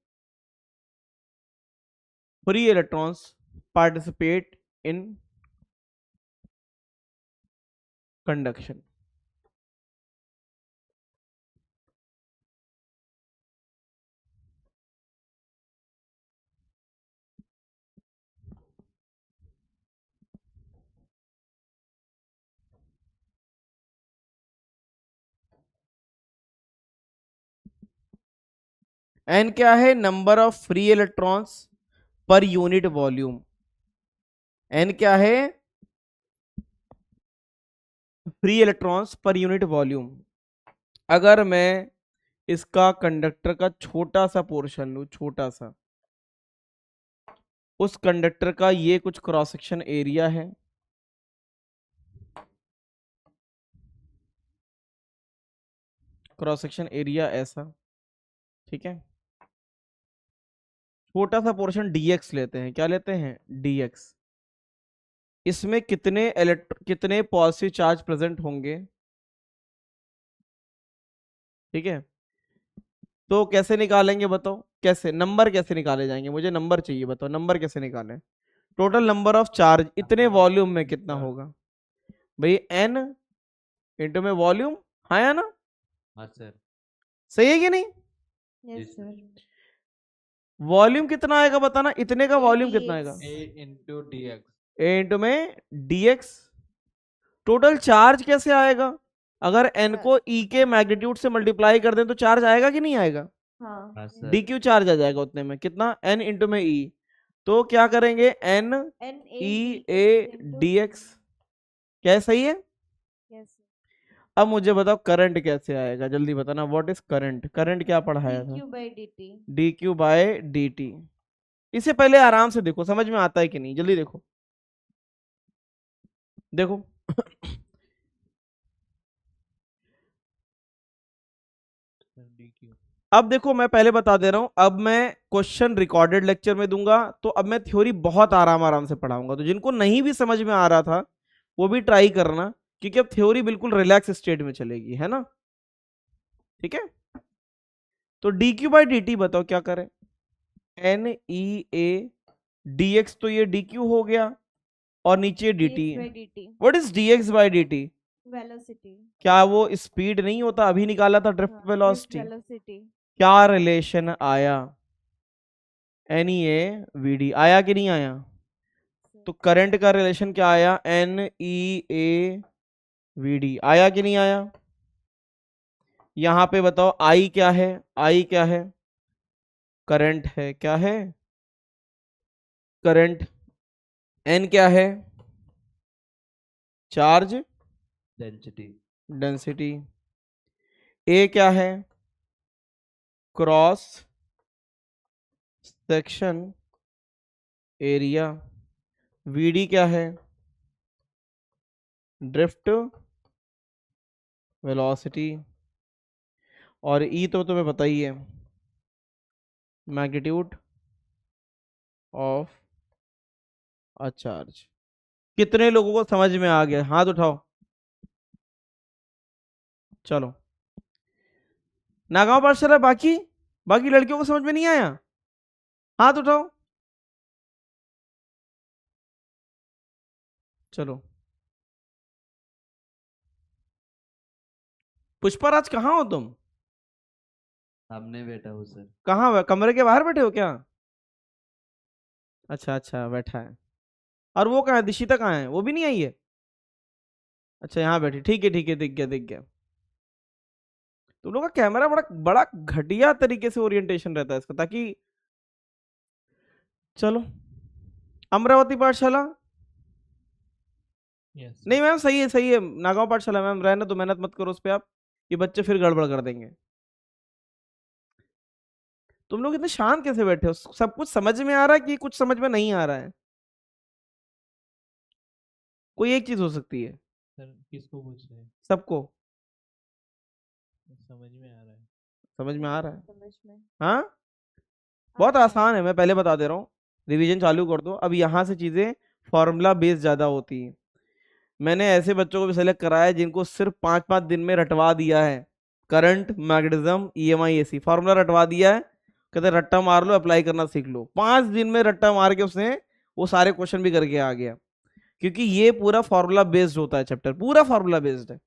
S1: free electrons participate in conduction। N क्या है? Number of free electrons per unit volume. N क्या है? Free electrons per unit volume. अगर मैं इसका conductor का छोटा सा पोर्शन लूं, छोटा सा, उस कंडक्टर का ये कुछ क्रॉस सेक्शन एरिया है, क्रॉस सेक्शन एरिया ऐसा, ठीक है। छोटा सा पोर्शन dx लेते हैं। क्या लेते हैं? dx। इसमें कितने पॉजिटिव चार्ज प्रेजेंट होंगे, ठीक है। तो कैसे निकालेंगे बताओ? कैसे नंबर कैसे निकाले जाएंगे? मुझे नंबर चाहिए, बताओ नंबर कैसे निकालें। टोटल नंबर ऑफ चार्ज इतने वॉल्यूम में कितना होगा भाई? n इंटू में वॉल्यूम, हाँ या ना?
S7: हाँ सर।
S1: सही है कि नहीं?
S6: Yes sir.
S1: वॉल्यूम कितना आएगा बताना, इतने का वॉल्यूम कितना आएगा?
S7: a into D x.
S1: a into में dx। टोटल चार्ज कैसे आएगा? अगर n को e के मैग्नीट्यूड से मल्टीप्लाई कर दें तो चार्ज आएगा कि नहीं आएगा?
S6: हाँ
S7: हाँ सर।
S1: dq चार्ज आ जाएगा उतने में। कितना? n इंटू में e। तो क्या करेंगे? n
S6: N
S1: e a dx। क्या सही है?
S6: यस
S1: अब मुझे बताओ करंट कैसे आएगा, जल्दी बताना। What is current? करंट क्या पढ़ाया था?
S6: dq by dt।
S1: dq by dt। इसे पहले आराम से देखो, समझ में आता है कि नहीं, जल्दी देखो। देखो अब देखो, मैं पहले बता दे रहा हूं, अब मैं क्वेश्चन रिकॉर्डेड लेक्चर में दूंगा, तो अब मैं थ्योरी बहुत आराम आराम से पढ़ाऊंगा। तो जिनको नहीं भी समझ में आ रहा था वो भी ट्राई करना, क्योंकि अब थ्योरी बिल्कुल रिलैक्स स्टेट में चलेगी, है ना? ठीक है। तो dq बाई dt बताओ क्या करें? n e a dx, तो ये dq हो गया और नीचे dt।
S6: dx by dt
S1: what is dx by dt?
S6: Velocity.
S1: क्या वो स्पीड नहीं होता? अभी निकाला था ड्रिफ्ट वेलोसिटी।
S6: वेलोसिटी।
S1: क्या रिलेशन आया? NEA VD आया कि नहीं आया? तो करंट का रिलेशन क्या आया? NEA VD आया कि नहीं आया? यहां पे बताओ I क्या है? I क्या है? करंट है। क्या है? करंट। N क्या है? Charge
S7: density.
S1: डेंसिटी। A क्या है? Cross section area. VD क्या है? Drift velocity. और E तो तुम्हें पता ही है, मैग्नीट्यूड ऑफ अ चार्ज। कितने लोगों को समझ में आ गया? हाथ उठाओ। चलो, नागांव पाठशाला बाकी बाकी लड़कियों को समझ में नहीं आया? हाथ उठाओ। चलो, पुष्पराज कहाँ हो तुम?
S7: सामने बैठा हूँ सर।
S1: कहाँ? कमरे के बाहर बैठे हो क्या? अच्छा अच्छा, बैठा है। और वो कहाँ है? दिशिता कहाँ है? वो भी नहीं आई है? अच्छा, यहाँ बैठी। ठीक है ठीक है, दिख गया दिख गया। तुम लोग का कैमरा बड़ा बड़ा घटिया तरीके से ओरिएंटेशन रहता है इसका, ताकि चलो। अमरावती पाठशाला
S3: यस
S1: नहीं मैम, सही है सही है। नागांव पाठशाला मैम रहने तो, मेहनत मत करो उस पर आप, ये बच्चे फिर गड़बड़ कर देंगे। तुम लोग इतने शांत कैसे बैठे हो? सब कुछ समझ में आ रहा है कि कुछ समझ में नहीं आ रहा है? कोई एक चीज हो सकती है।
S3: सर किसको पूछ रहे हैं?
S1: सबको
S3: समझ में आ रहा है।
S1: समझ में आ रहा है।
S6: समझ में
S1: हाँ, बहुत आसान है, मैं पहले बता दे रहा हूँ। रिवीजन चालू कर दो। अब यहाँ से चीजें फॉर्मूला बेस्ड ज्यादा होती है। मैंने ऐसे बच्चों को भी सेलेक्ट कराया है जिनको सिर्फ 5-5 दिन में रटवा दिया है। Current, magnetism, EMI AC formula रटवा दिया है। कहते रट्टा मार लो, अप्लाई करना सीख लो। 5 दिन में रट्टा मार के उसने वो सारे क्वेश्चन भी करके आ गया, क्योंकि ये पूरा फॉर्मूला बेस्ड होता है चैप्टर, पूरा फॉर्मूला बेस्ड है।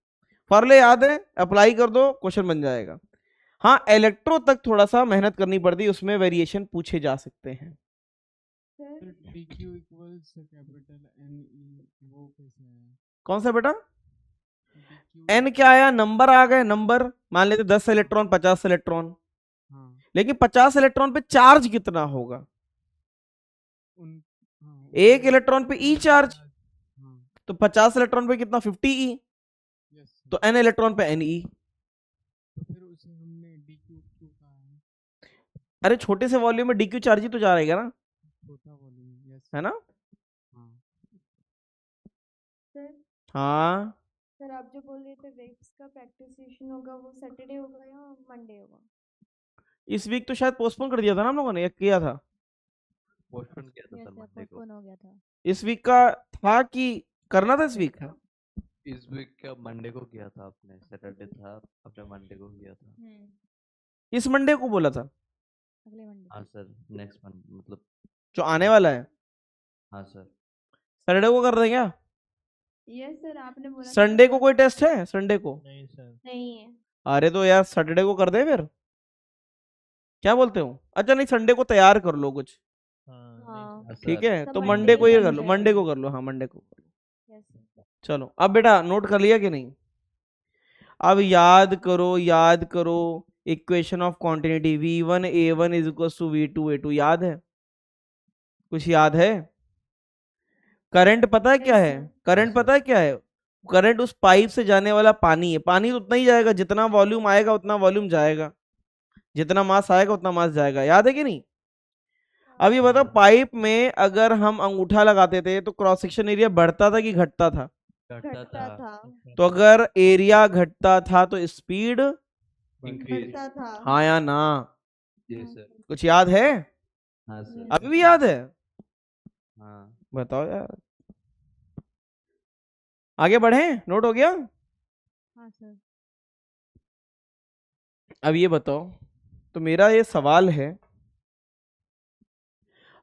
S1: फॉर्मूले याद है, अप्लाई कर दो, क्वेश्चन बन जाएगा। हाँ, इलेक्ट्रो तक थोड़ा सा मेहनत करनी पड़ती है, उसमें वेरिएशन पूछे जा सकते हैं।
S5: फिर dq equals capital n e वो कैसे आया?
S1: कौन सा बेटा?
S5: dq
S1: n क्या आया? नंबर आ गए, नंबर मान लेते 10 इलेक्ट्रॉन 50 इलेक्ट्रॉन।
S5: हाँ
S1: लेकिन 50 इलेक्ट्रॉन पे चार्ज कितना होगा?
S5: हाँ,
S1: एक इलेक्ट्रॉन पे ई चार्ज,
S5: हाँ,
S1: तो 50 इलेक्ट्रॉन पे कितना? 50 ई,
S5: यस सर।
S1: तो n इलेक्ट्रॉन पे n ई।
S5: तो फिर उसे हमने डी क्यू क्यों कहा है?
S1: अरे छोटे से वॉल्यूम में dq चार्ज ही तो जा रहेगा ना,
S5: छोटा वॉल्यूम, यस
S1: है ना?
S5: हाँ।
S6: सर
S1: हाँ,
S6: सर आप जो बोल रहे थे वेव्स का प्रैक्टिस सेशन होगा वो सैटरडे होगा या मंडे होगा?
S1: इस वीक तो शायद पोस्टपोन कर दिया था ना हम लोगों ने, या किया था?
S7: पोस्टपोन किया था
S2: यस
S7: सर
S2: सर,
S7: मंडे को।
S2: पोस्टपोन हो गया था।
S1: इस वीक का था कि करना था इस वीक का?
S7: इस वीक का मंडे को किया था आपने, सैटरडे था, आपने मंडे को किया था।
S1: इस मंडे को बोला था?
S2: अगले मंडे।
S7: हाँ सर, नेक्स्ट मंथ मतलब।
S1: जो आने वाला है
S7: हाँ सर।
S1: सैटरडे को कर दें क्या?
S6: यस सर आपने बोला था
S1: संडे
S6: कि
S1: को कोई टेस्ट है? संडे को?
S3: नहीं सर।
S6: नहीं है।
S1: अरे तो यार सैटरडे को कर दे फिर, क्या बोलते हो? अच्छा नहीं, संडे को तैयार कर लो कुछ,
S3: हाँ नहीं
S6: हाँ
S3: सर।
S1: ठीक
S7: सर,
S1: है?
S6: सब
S1: तो
S6: मंडे
S1: मंडे
S6: ही
S1: को ही कर
S6: करनी
S1: लो,
S6: चाहिए।
S1: मंडे को कर लो, हाँ मंडे को कर लो।
S6: Yes sir.
S1: चलो अब बेटा नोट कर लिया कि नहीं? अब याद करो, याद करो, equation of continuity v1 a1 is equal to v2 a2, याद है? कुछ याद है? करंट पता है क्या
S6: Yes,
S1: है?
S6: sir.
S1: करंट
S7: Yes,
S1: पता है क्या है? करंट उस पाइप से जाने वाला पानी है, पानी तो उतना ही जाएगा, जितना वॉल्यूम आएगा उतना वॉल्यूम जाएगा, जितना मास आएगा उतना मास जाएगा, याद है कि नहीं? अब ये बताओ, पाइप में अगर हम अंगूठा लगाते थे तो क्रॉस सेक्शन एरिया बढ़ता था कि घटता था?
S7: घटता
S6: घटता
S7: था।
S6: था।
S1: तो अगर एरिया घटता था तो स्पीड
S7: इंक्रीज।
S6: घटता था।
S1: हाँ या ना?
S7: जी सर।
S1: कुछ याद है?
S7: हाँ सर।
S1: अभी भी याद है?
S7: हाँ
S1: बताओ यार, आगे बढ़े? नोट हो गया?
S2: हाँ सर।
S1: अब ये बताओ, तो मेरा ये सवाल है,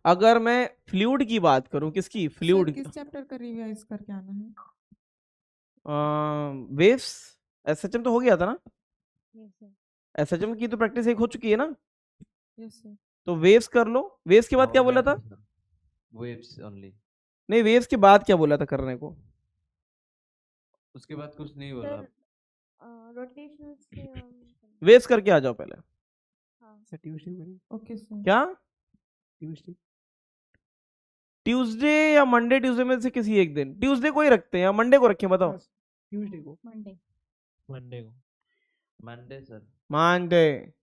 S1: अगर मैं फ्लूइड की बात करूं, किसकी? फ्लूइड की,
S9: किस चैप्टर का रिवाइज करके आना है?
S1: वेव्स, एसएचएम तो हो गया था ना?
S2: Yes sir.
S1: एसएचएम की तो प्रैक्टिस एक हो चुकी है ना?
S9: Yes sir.
S1: तो वेव्स कर लो। वेव्स के बाद क्या बोला था?
S7: Waves only.
S1: नहीं, वेव्स के बाद क्या बोला था करने को?
S7: उसके बाद कुछ नहीं बोला।
S6: सर रोटेशनल से
S1: वेव्स करके आ जाओ पहले।
S6: हाँ
S4: सर ट्यूसडे करें?
S9: Okay sir.
S1: क्या?
S4: ट्यूसडे?
S1: ट्यूसडे या मंडे, ट्यूसडे में से किसी एक दिन, ट्यूसडे को ही रखते हैं या मंडे को रखें? बताओ।
S4: ट्यूसडे को।
S2: मंडे।
S3: मंडे को।
S7: Monday sir.
S1: मंडे।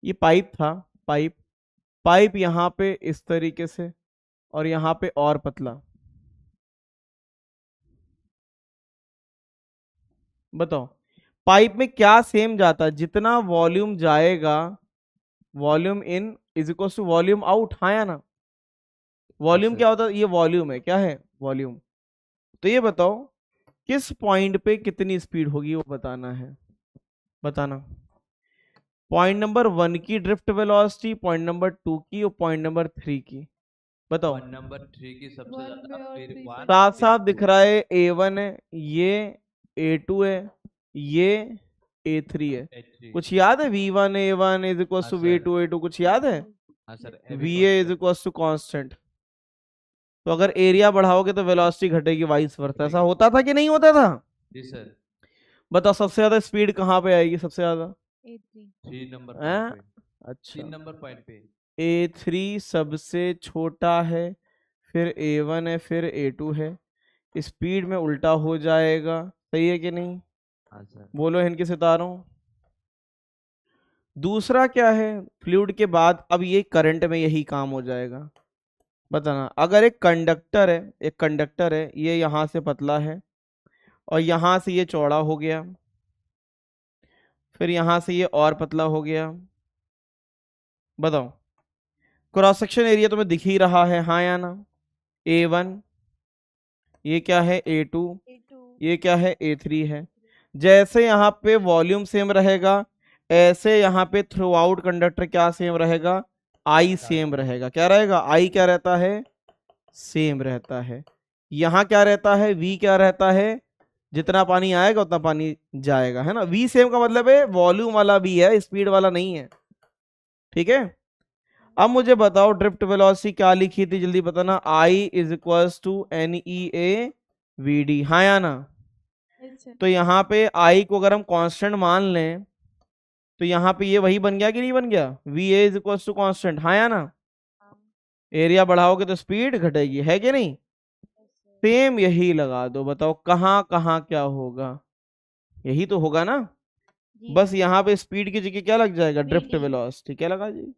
S1: ये पाइप था, पाइप, पाइप यहाँ पे इस तरीके से और यहाँ पे और पतला। बताओ पाइप में क्या सेम जाता है? जितना वॉल्यूम जाएगा, volume in is equal to volume out, हाँ या ना? वॉल्यूम क्या होता है? ये वॉल्यूम है, क्या है? वॉल्यूम। तो ये बताओ किस पॉइंट पे कितनी स्पीड होगी, वो बताना है, बताना। पॉइंट नंबर 1 की ड्रिफ्ट वेलोसिटी, पॉइंट नंबर 2 की और पॉइंट नंबर 3 की, बताओ।
S7: पॉइंट नंबर 3 की सबसे
S6: One पे और
S7: ज्यादा,
S6: three पे
S1: साफ साफ दिख रहा है, A1 है, ये A2 है, ये A3 है।
S7: H3।
S1: कुछ याद है? V1 A1 is equal to
S7: हाँ, सर।
S1: V2 A2, कुछ याद है?
S7: हाँ sir.
S1: VA is equal to constant. तो अगर एरिया बढ़ाओगे तो वेलोसिटी घटेगी, वाइस वर्सा। ऐसा होता था कि नहीं होता था?
S7: जी सर।
S1: बताओ सबसे ज्यादा स्पीड कहाँ पे आएगी? सबसे ज्यादा
S2: 83।
S7: 3 नंबर
S1: हैं?
S7: पॉइंट पे।
S1: अच्छा,
S7: 3 नंबर पॉइंट पे।
S1: A3 सबसे छोटा है, फिर A1 है, फिर A2 है। स्पीड में उल्टा हो जाएगा, सही है कि नहीं?
S7: हाँ सर।
S1: बोलो इनके सितारों। दूसरा क्या है? फ्लूइड के बाद अब ये करंट में यही काम हो जाएगा। बताना, अगर एक कंडक्टर है, एक कंडक्टर है, ये यहां से पतला है और यहां से ये चौड़ा हो गया, फिर यहां से ये और पतला हो गया, बताओ क्रॉस सेक्शन एरिया तुम्हें दिख ही रहा है, हाँ या ना? A1, ये क्या है? A2, ये क्या है? A3 है। जैसे यहाँ पे वॉल्यूम सेम रहेगा, ऐसे यहाँ पे थ्रू आउट कंडक्टर क्या सेम रहेगा? I सेम रहेगा। क्या रहेगा? I क्या रहता है? सेम रहता है। यहाँ क्या रहता है? V क्या रहता है? जितना पानी आएगा उतना पानी जाएगा, है ना? V सेम का मतलब है वॉल्यूम वाला V है, स्पीड वाला नहीं है, ठीक है? अब मुझे बताओ ड्रिफ्ट वेलोसिटी क्या लिखी थी, जल्दी बताना। I is equal to NEA VD, हाँ या ना?
S6: अच्छा
S1: तो यहाँ पे आई को अगर हम कांस्टेंट मान लें तो यहाँ पे ये वही बन गया कि नहीं बन गया, V A is equal to constant, हाँ या ना। एरिया बढ़ाओगे तो स्पीड घटेगी, है कि नहीं। सेम यही लगा दो, बताओ कहाँ कहाँ क्या होगा, यही तो होगा ना।
S2: जी
S1: बस यहाँ पे स्पीड की जगह क्या लग जाएगा, ड्रिफ्ट
S2: VD।
S1: वेलोसिटी, क्या लगा जी।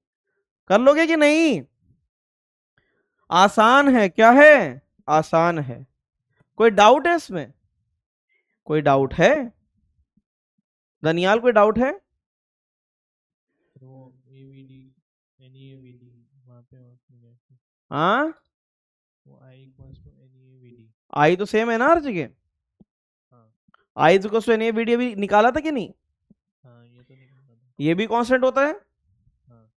S1: कर लोगे कि नहीं, आसान है, क्या है, आसान है। कोई डाउट है इसमें, कोई डाउट है दनियाल, कोई डाउट है।
S3: तो वो AVD NEAVD वहाँ पे कैसे,
S1: हाँ
S3: वो I equals to NEAVD।
S1: I तो सेम है ना हर जगह,
S3: हाँ
S1: I is equal to N video भी निकाला था कि नहीं,
S3: हाँ ये तो निकलता था।
S1: ये भी कांस्टेंट होता है।
S3: हाँ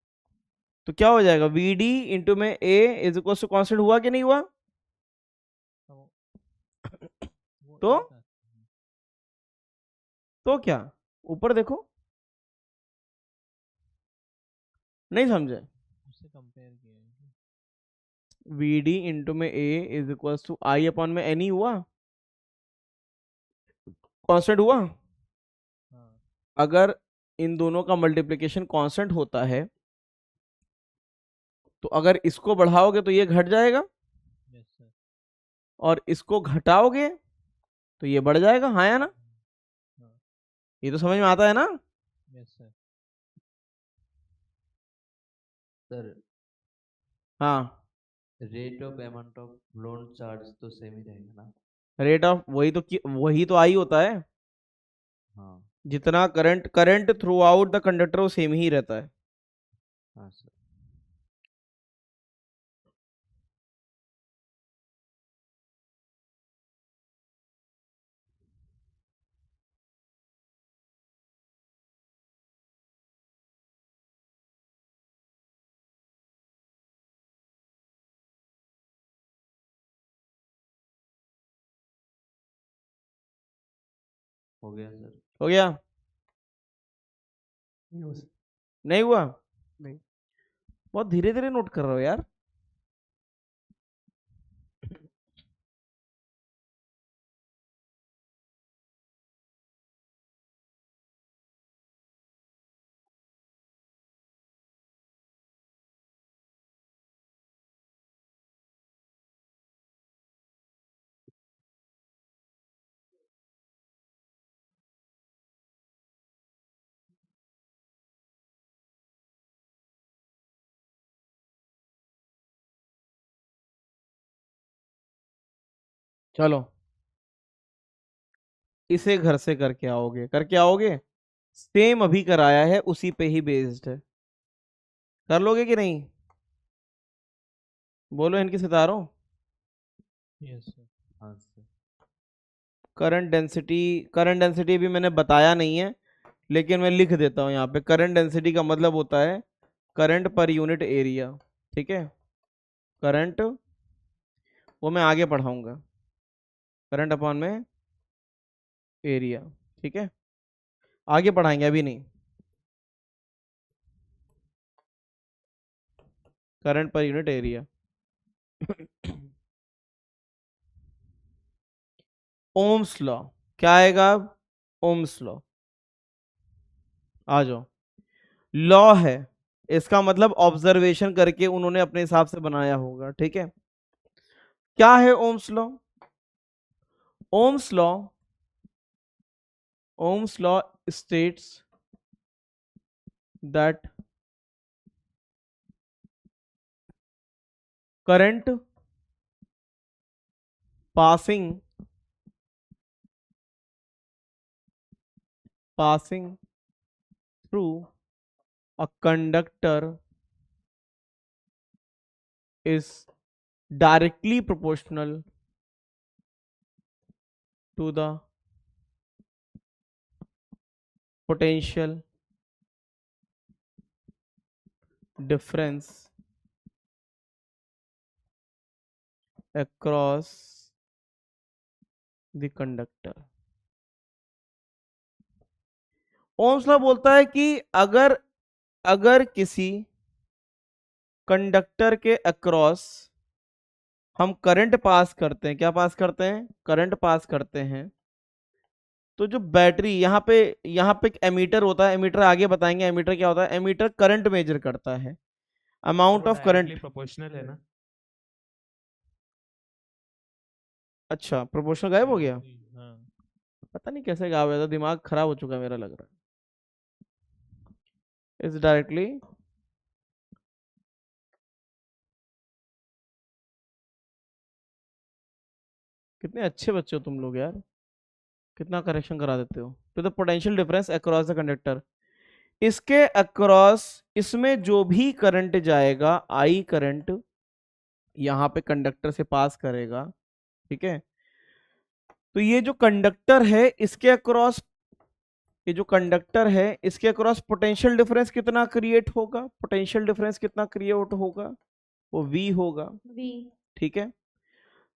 S1: तो क्या हो जाएगा, वी डी इंटू में A is equal to constant, हुआ कि नहीं हुआ।
S3: वो
S1: तो
S3: A था।
S1: तो क्या, ऊपर देखो, नहीं समझे।
S3: उससे कंपेयर किया है।
S1: वी डी इंटू में A is equal to I upon में एन ही हुआ, कांस्टेंट हुआ।
S3: हाँ
S1: अगर इन दोनों का मल्टीप्लिकेशन कांस्टेंट होता है तो अगर इसको बढ़ाओगे तो ये घट जाएगा,
S3: यस सर।
S1: और इसको घटाओगे तो ये बढ़ जाएगा, हाँ या ना।
S3: हाँ
S1: ये तो समझ में आता है ना।
S3: Yes sir.
S7: सर
S1: हाँ
S7: rate of amount of loan charge तो सेम ही रहेगा ना।
S1: रेट ऑफ वही तो आई होता है,
S7: हाँ
S1: जितना current through out the conductor वो सेम ही रहता है।
S7: हाँ सर। हो गया सर।
S1: हो गया,
S4: नहीं हो सकता।
S1: नहीं हुआ,
S4: नहीं
S1: बहुत धीरे धीरे नोट कर रहे हो यार। चलो इसे घर से करके आओगे, करके आओगे, सेम अभी कराया है उसी पे ही बेस्ड है, कर लोगे कि नहीं, बोलो इनके सितारों।
S3: Yes sir.
S7: हाँ सर।
S1: करंट डेंसिटी भी मैंने बताया नहीं है, लेकिन मैं लिख देता हूँ यहाँ पे। करंट डेंसिटी का मतलब होता है करंट पर यूनिट एरिया, ठीक है। करंट वो मैं आगे पढ़ाऊंगा, करंट अपॉन में एरिया, ठीक है, आगे पढ़ाएंगे अभी नहीं। करंट पर यूनिट एरिया ओम्स लॉ, क्या आएगा अब, ओम्स लॉ। आ जाओ, लॉ है, इसका मतलब ऑब्जर्वेशन करके उन्होंने अपने हिसाब से बनाया होगा, ठीक है। क्या है Ohm's law, Ohm's law, Ohm's law states that current passing through a conductor is directly proportional to the potential difference across the conductor। Ohm's law बोलता है कि अगर अगर किसी कंडक्टर के अक्रॉस हम करंट पास करते हैं, क्या पास करते हैं, करंट पास करते हैं, तो जो बैटरी यहाँ पे एक एमीटर होता है, एमीटर आगे बताएंगे एमीटर क्या होता है। एमीटर करंट मेजर करता है, अमाउंट ऑफ करंट।
S10: प्रोपोर्शनल है ना?
S1: अच्छा, प्रोपोर्शनल गायब हो गया,
S3: हाँ
S1: पता नहीं कैसे गायब हुआ था, दिमाग खराब हो चुका है मेरा लग रहा है। इज डायरेक्टली कितने अच्छे बच्चे हो तुम लोग यार, कितना करेक्शन करा देते हो। तो the potential difference across the conductor, इसके अक्रॉस इसमें जो भी करंट जाएगा, आई करंट यहाँ पे कंडक्टर से पास करेगा, ठीक है। तो ये जो कंडक्टर है इसके अक्रॉस, ये जो कंडक्टर है इसके अक्रॉस पोटेंशियल डिफरेंस कितना क्रिएट होगा, पोटेंशियल डिफरेंस कितना क्रिएट होगा, वो V होगा,
S2: V।
S1: ठीक है।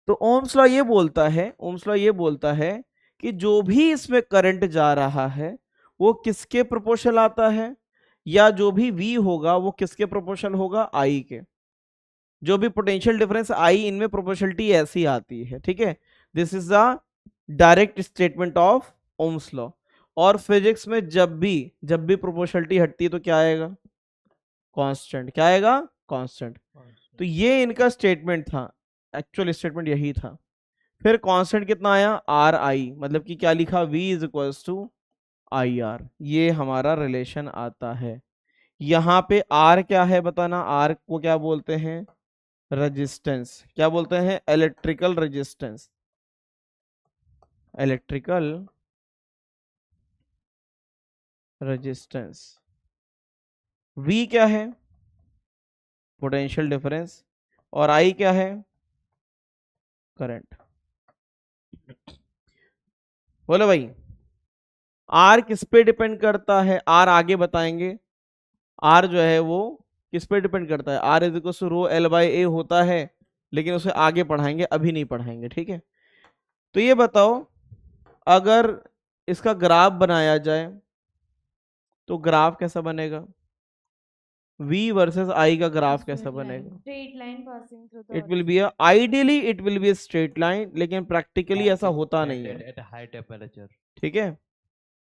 S1: तो ओम्स लॉ ये बोलता है, ओम्स लॉ ये बोलता है कि जो भी इसमें करंट जा रहा है वो किसके प्रोपोर्शनल आता है, या जो भी V होगा वो किसके प्रोपोर्शनल होगा, I के। जो भी पोटेंशियल डिफरेंस I इनमें प्रोपोर्शनलिटी ऐसी आती है, ठीक है। This is the direct statement of Ohm's law. और फिजिक्स में जब भी प्रोपोर्शनलिटी हटती है तो क्या आएगा, कांस्टेंट। क्या आएगा, कांस्टेंट। तो ये इनका स्टेटमेंट था, एक्चुअल स्टेटमेंट यही था। फिर कांस्टेंट कितना आया, आर आई, मतलब कि क्या लिखा, V is equals to I R. ये हमारा रिलेशन आता है। यहाँ पे R क्या है बताना, R को क्या बोलते हैं, रेजिस्टेंस। क्या बोलते हैं, electrical resistance, electrical resistance. V क्या है, पोटेंशियल डिफरेंस, और I क्या है, करंट। बोलो भाई, R किस पे डिपेंड करता है, R आगे बताएंगे। R जो है वो किस पे डिपेंड करता है, R is equal to rho L by A होता है, लेकिन उसे आगे पढ़ाएंगे, अभी नहीं पढ़ाएंगे, ठीक है। तो ये बताओ, अगर इसका ग्राफ बनाया जाए तो ग्राफ कैसा बनेगा, V वर्सेस I का ग्राफ कैसा बनेगा।
S2: Straight line passing through the
S1: it will be ideally it will be straight line, लेकिन प्रैक्टिकली ऐसा होता नहीं है,
S7: एट हाई टेम्परेचर,
S1: ठीक है।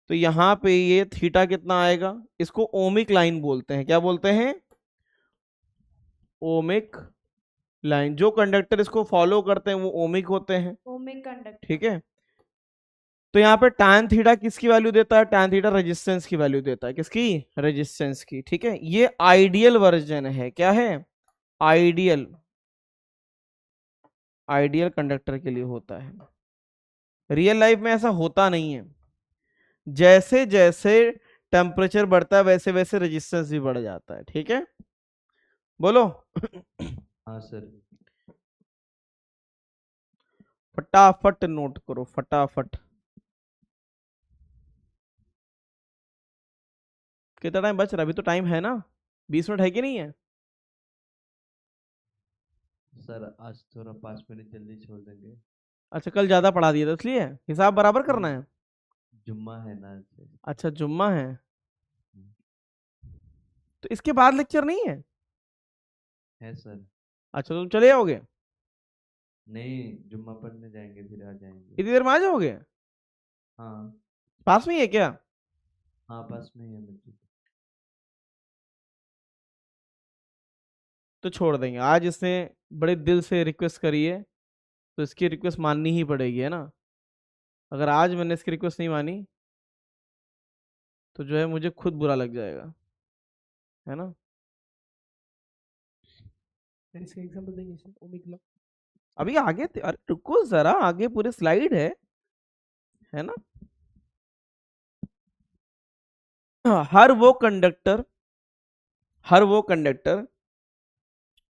S1: तो यहाँ पे ये थीटा कितना आएगा, इसको ओमिक लाइन बोलते हैं। क्या बोलते हैं, ओमिक लाइन। जो कंडक्टर इसको फॉलो करते हैं वो ओमिक होते हैं,
S2: ओमिक कंडक्टर,
S1: ठीक है। तो यहाँ पे tan थीटा किसकी वैल्यू देता है, tan थीटा रेजिस्टेंस की वैल्यू देता है, किसकी, रेजिस्टेंस की, ठीक है। ये आइडियल वर्जन है, क्या है, आइडियल, आइडियल कंडक्टर के लिए होता है। रियल लाइफ में ऐसा होता नहीं है, जैसे जैसे टेम्परेचर बढ़ता है वैसे वैसे रेजिस्टेंस भी बढ़ जाता है, ठीक है। बोलो
S7: हाँ सर।
S1: फटाफट नोट करो, फटाफट। कितना टाइम बच रहा है, अभी तो टाइम है ना, 20 मिनट है कि नहीं है।
S7: सर आज थोड़ा 5 मिनट जल्दी छोड़ देंगे।
S1: अच्छा, कल ज्यादा पढ़ा दिया था इसलिए हिसाब बराबर करना है।
S7: जुम्मा है ना आज।
S1: अच्छा, जुम्मा है, तो इसके बाद लेक्चर नहीं है।
S7: है सर।
S1: अच्छा, तुम चले जाओगे,
S7: नहीं जुम्मा पढ़ने जाएंगे फिर आ जाएंगे।
S1: इतनी देर में आ जाओगे।
S7: हाँ
S1: पास में ही है क्या,
S7: हाँ पास में ही है मस्जिद।
S1: तो छोड़ देंगे। आज इसने बड़े दिल से रिक्वेस्ट करी है तो इसकी रिक्वेस्ट माननी ही पड़ेगी, है ना। अगर आज मैंने इसकी रिक्वेस्ट नहीं मानी तो जो है मुझे खुद बुरा लग जाएगा, है ना।
S4: इसका एग्जांपल देंगे सर, ओमिक लॉ।
S1: अभी आगे अरे रुको जरा, आगे पूरे स्लाइड है ना। हर वो कंडक्टर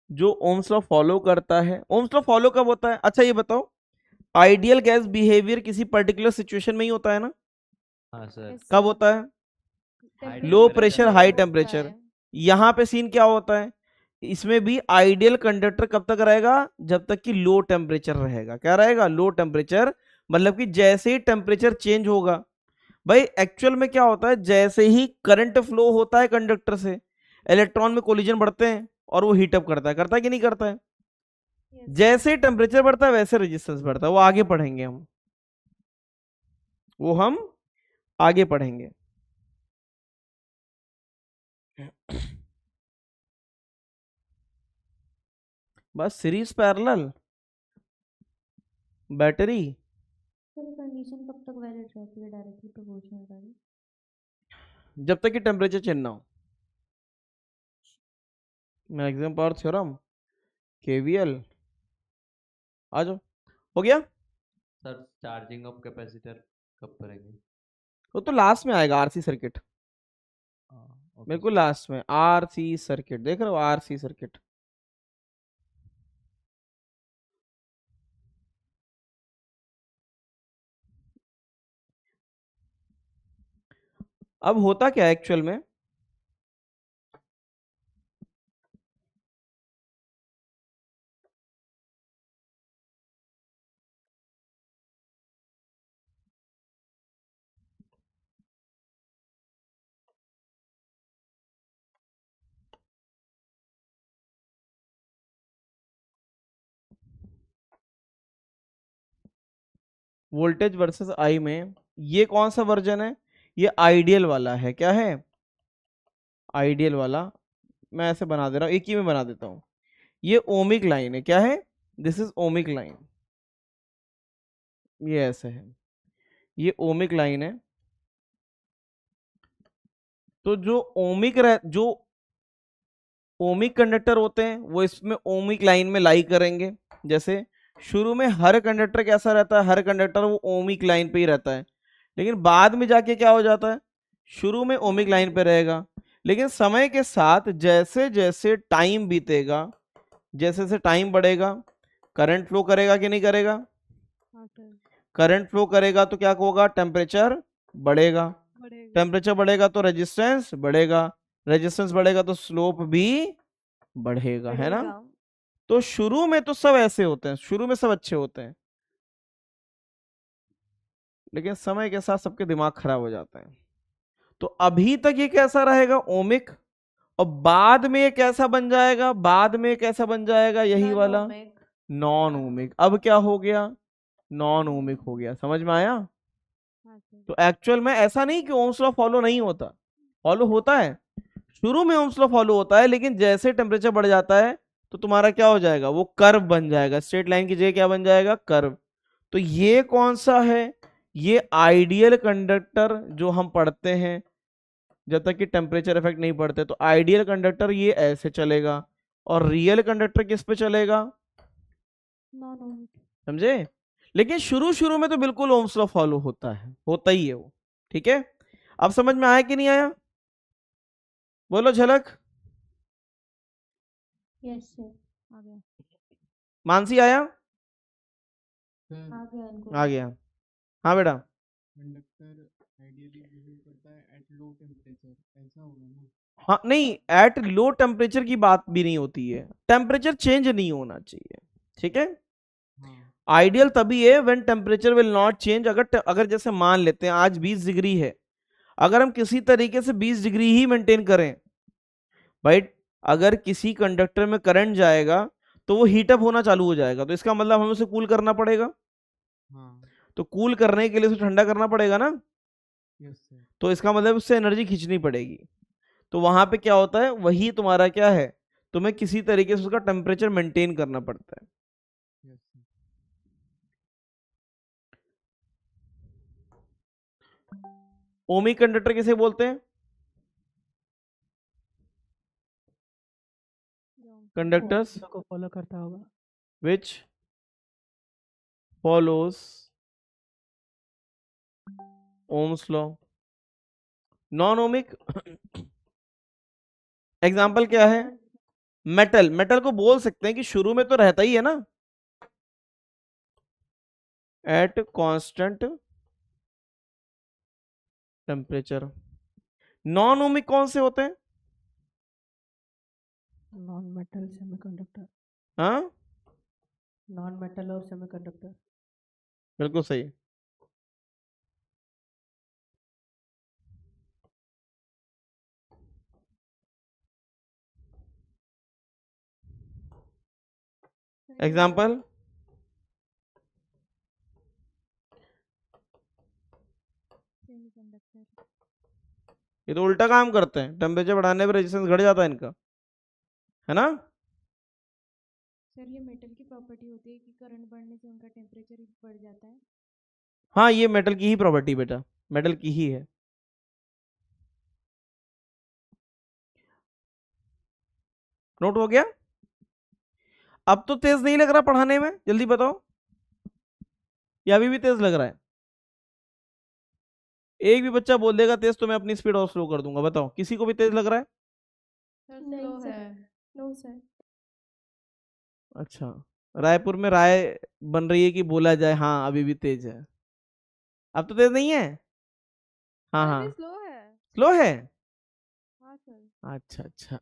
S1: जो ओम्स लॉ फॉलो करता है। ओम्स लॉ फॉलो कब होता है, अच्छा ये बताओ, आइडियल गैस बिहेवियर किसी पर्टिकुलर सिचुएशन में ही होता है ना।
S7: हाँ सर।
S1: कब होता है, लो प्रेशर हाई टेम्परेचर। यहाँ पे सीन क्या होता है, इसमें भी आइडियल कंडक्टर कब तक रहेगा, जब तक कि लो टेम्परेचर रहेगा। क्या रहेगा, लो टेम्परेचर, मतलब कि जैसे ही टेम्परेचर चेंज होगा, भाई एक्चुअल में क्या होता है, जैसे ही करंट फ्लो होता है कंडक्टर से, इलेक्ट्रॉन में कोलिजन बढ़ते हैं और वो हीटअप करता है कि नहीं करता है। जैसे ही टेम्परेचर बढ़ता है वैसे रेजिस्टेंस बढ़ता है, वो आगे पढ़ेंगे हम, वो हम आगे पढ़ेंगे। बस series parallel battery
S2: sir condition कब तक वैलिड रहती है डायरेक्टली प्रोपोर्शनल वाली?
S1: जब तक कि टेम्परेचर चेंज ना हो। मैक्सिमम पावर थ्योरम, केवीएल, आ जाओ, हो गया।
S7: सर चार्जिंग ऑफ कैपेसिटर कब करेंगे?
S1: वो तो लास्ट में आएगा, आरसी सर्किट,
S7: ओके
S1: बिल्कुल लास्ट में। आरसी सर्किट देख रहे हो, आरसी सर्किट। अब होता क्या है एक्चुअल में, वोल्टेज वर्सेस आई में ये कौन सा वर्जन है? ये आइडियल वाला है। क्या है? आइडियल वाला। मैं ऐसे बना दे रहा हूं, एक ही में बना देता हूं। ये ओमिक लाइन है। क्या है? This is ohmic line. ये ऐसे है, ये ओमिक लाइन है। तो जो ओमिक कंडक्टर होते हैं वो इसमें ओमिक लाइन में लाई करेंगे। जैसे शुरू में हर कंडक्टर कैसा रहता है? हर कंडक्टर वो ओमिक लाइन पे ही रहता है, लेकिन बाद में जाके क्या हो जाता है? शुरू में ओमिक लाइन पे रहेगा, लेकिन समय के साथ जैसे जैसे टाइम बीतेगा, जैसे जैसे टाइम बढ़ेगा, करंट फ्लो करेगा कि नहीं करेगा? करंट फ्लो करेगा तो क्या होगा? टेम्परेचर बढ़ेगा। टेम्परेचर बढ़ेगा तो रेजिस्टेंस बढ़ेगा, रेजिस्टेंस बढ़ेगा तो स्लोप भी बढ़ेगा, है ना? तो शुरू में तो सब ऐसे होते हैं, शुरू में सब अच्छे होते हैं, लेकिन समय के साथ सबके दिमाग खराब हो जाता है। तो अभी तक ये कैसा रहेगा? ओमिक। और बाद में ये कैसा बन जाएगा? बाद में कैसा बन जाएगा? यही वाला नॉन ओमिक। अब क्या हो गया? नॉन ओमिक हो गया। समझ में आया? तो एक्चुअल में ऐसा नहीं कि ओम्स लॉ फॉलो नहीं होता, फॉलो होता है। शुरू में ओम्स लॉ फॉलो होता है, लेकिन जैसे टेम्परेचर बढ़ जाता है तो तुम्हारा क्या हो जाएगा? वो कर्व बन जाएगा। स्ट्रेट लाइन की जगह क्या बन जाएगा? कर्व। तो ये कौन सा है? ये आइडियल कंडक्टर जो हम पढ़ते हैं जब तक कि टेम्परेचर इफेक्ट नहीं पड़ते। तो आइडियल कंडक्टर ये ऐसे चलेगा, और रियल कंडक्टर किस पे चलेगा?
S2: Non ohmic.
S1: समझे? लेकिन शुरू शुरू में तो बिल्कुल ओम्स लॉ फॉलो होता है, होता ही है वो। ठीक है, अब समझ में आया कि नहीं आया? बोलो झलक।
S2: यस सर, आ गया।
S1: मानसी आया?
S5: सर
S2: आ गया इनको।
S1: आ गया। हाँ बेटा।
S5: कंडक्टर आइडियली बिहेव करता है एट लो टेम्परेचर, ऐसा होगा ना?
S1: हाँ नहीं, एट लो टेम्परेचर की बात भी नहीं होती है, टेम्परेचर चेंज नहीं होना चाहिए। ठीक है,
S5: हाँ
S1: आइडियल तभी है when temperature will not change. अगर जैसे मान लेते हैं आज 20 डिग्री है, अगर हम किसी तरीके से 20 डिग्री ही मेंटेन करें भाई, अगर किसी कंडक्टर में करंट जाएगा तो वो हीटअप होना चालू हो जाएगा, तो इसका मतलब हमें उसे कूल करना पड़ेगा।
S5: हाँ
S1: तो कूल करने के लिए उसे ठंडा करना पड़ेगा ना,
S5: यस सर।
S1: तो इसका मतलब उससे एनर्जी खींचनी पड़ेगी। तो वहां पे क्या होता है? वही तुम्हारा क्या है, तुम्हें किसी तरीके से उसका टेम्परेचर मेंटेन करना पड़ता है।
S5: Yes sir.
S1: ओमिक कंडक्टर किसे बोलते हैं? कंडक्टर्स
S4: को फॉलो करता होगा।
S1: which follows Ohm's law। Non ohmic example क्या है? मेटल। मेटल को बोल सकते हैं कि शुरू में तो रहता ही है ना at constant temperature. Non ohmic कौन से होते हैं?
S4: Non metal semiconductor.
S1: हाँ
S4: नॉन मेटल और सेमीकंडक्टर।
S1: बिल्कुल सही। Example
S2: conductor.
S1: ये तो उल्टा काम करते हैं, टेम्परेचर बढ़ाने पर रेजिस्टेंस घट जाता है इनका, है ना।
S6: सर ये मेटल की प्रॉपर्टी होती है कि करंट बढ़ने से उनका टेम्परेचर बढ़ जाता है।
S1: हाँ ये मेटल की ही प्रॉपर्टी बेटा, मेटल की ही है। नोट हो गया। अब तो तेज नहीं लग रहा पढ़ाने में, जल्दी बताओ, या अभी भी तेज लग रहा है? एक भी बच्चा बोल देगा तेज तो मैं अपनी स्पीड और स्लो कर दूंगा। बताओ किसी को भी तेज लग रहा है?
S6: स्लो है।
S2: No sir.
S1: अच्छा, रायपुर में राय बन रही है कि बोला जाए हाँ अभी भी तेज है। अब तो तेज नहीं है? हाँ हाँ
S2: स्लो है।
S1: स्लो है।
S2: हाँ सर।
S1: अच्छा अच्छा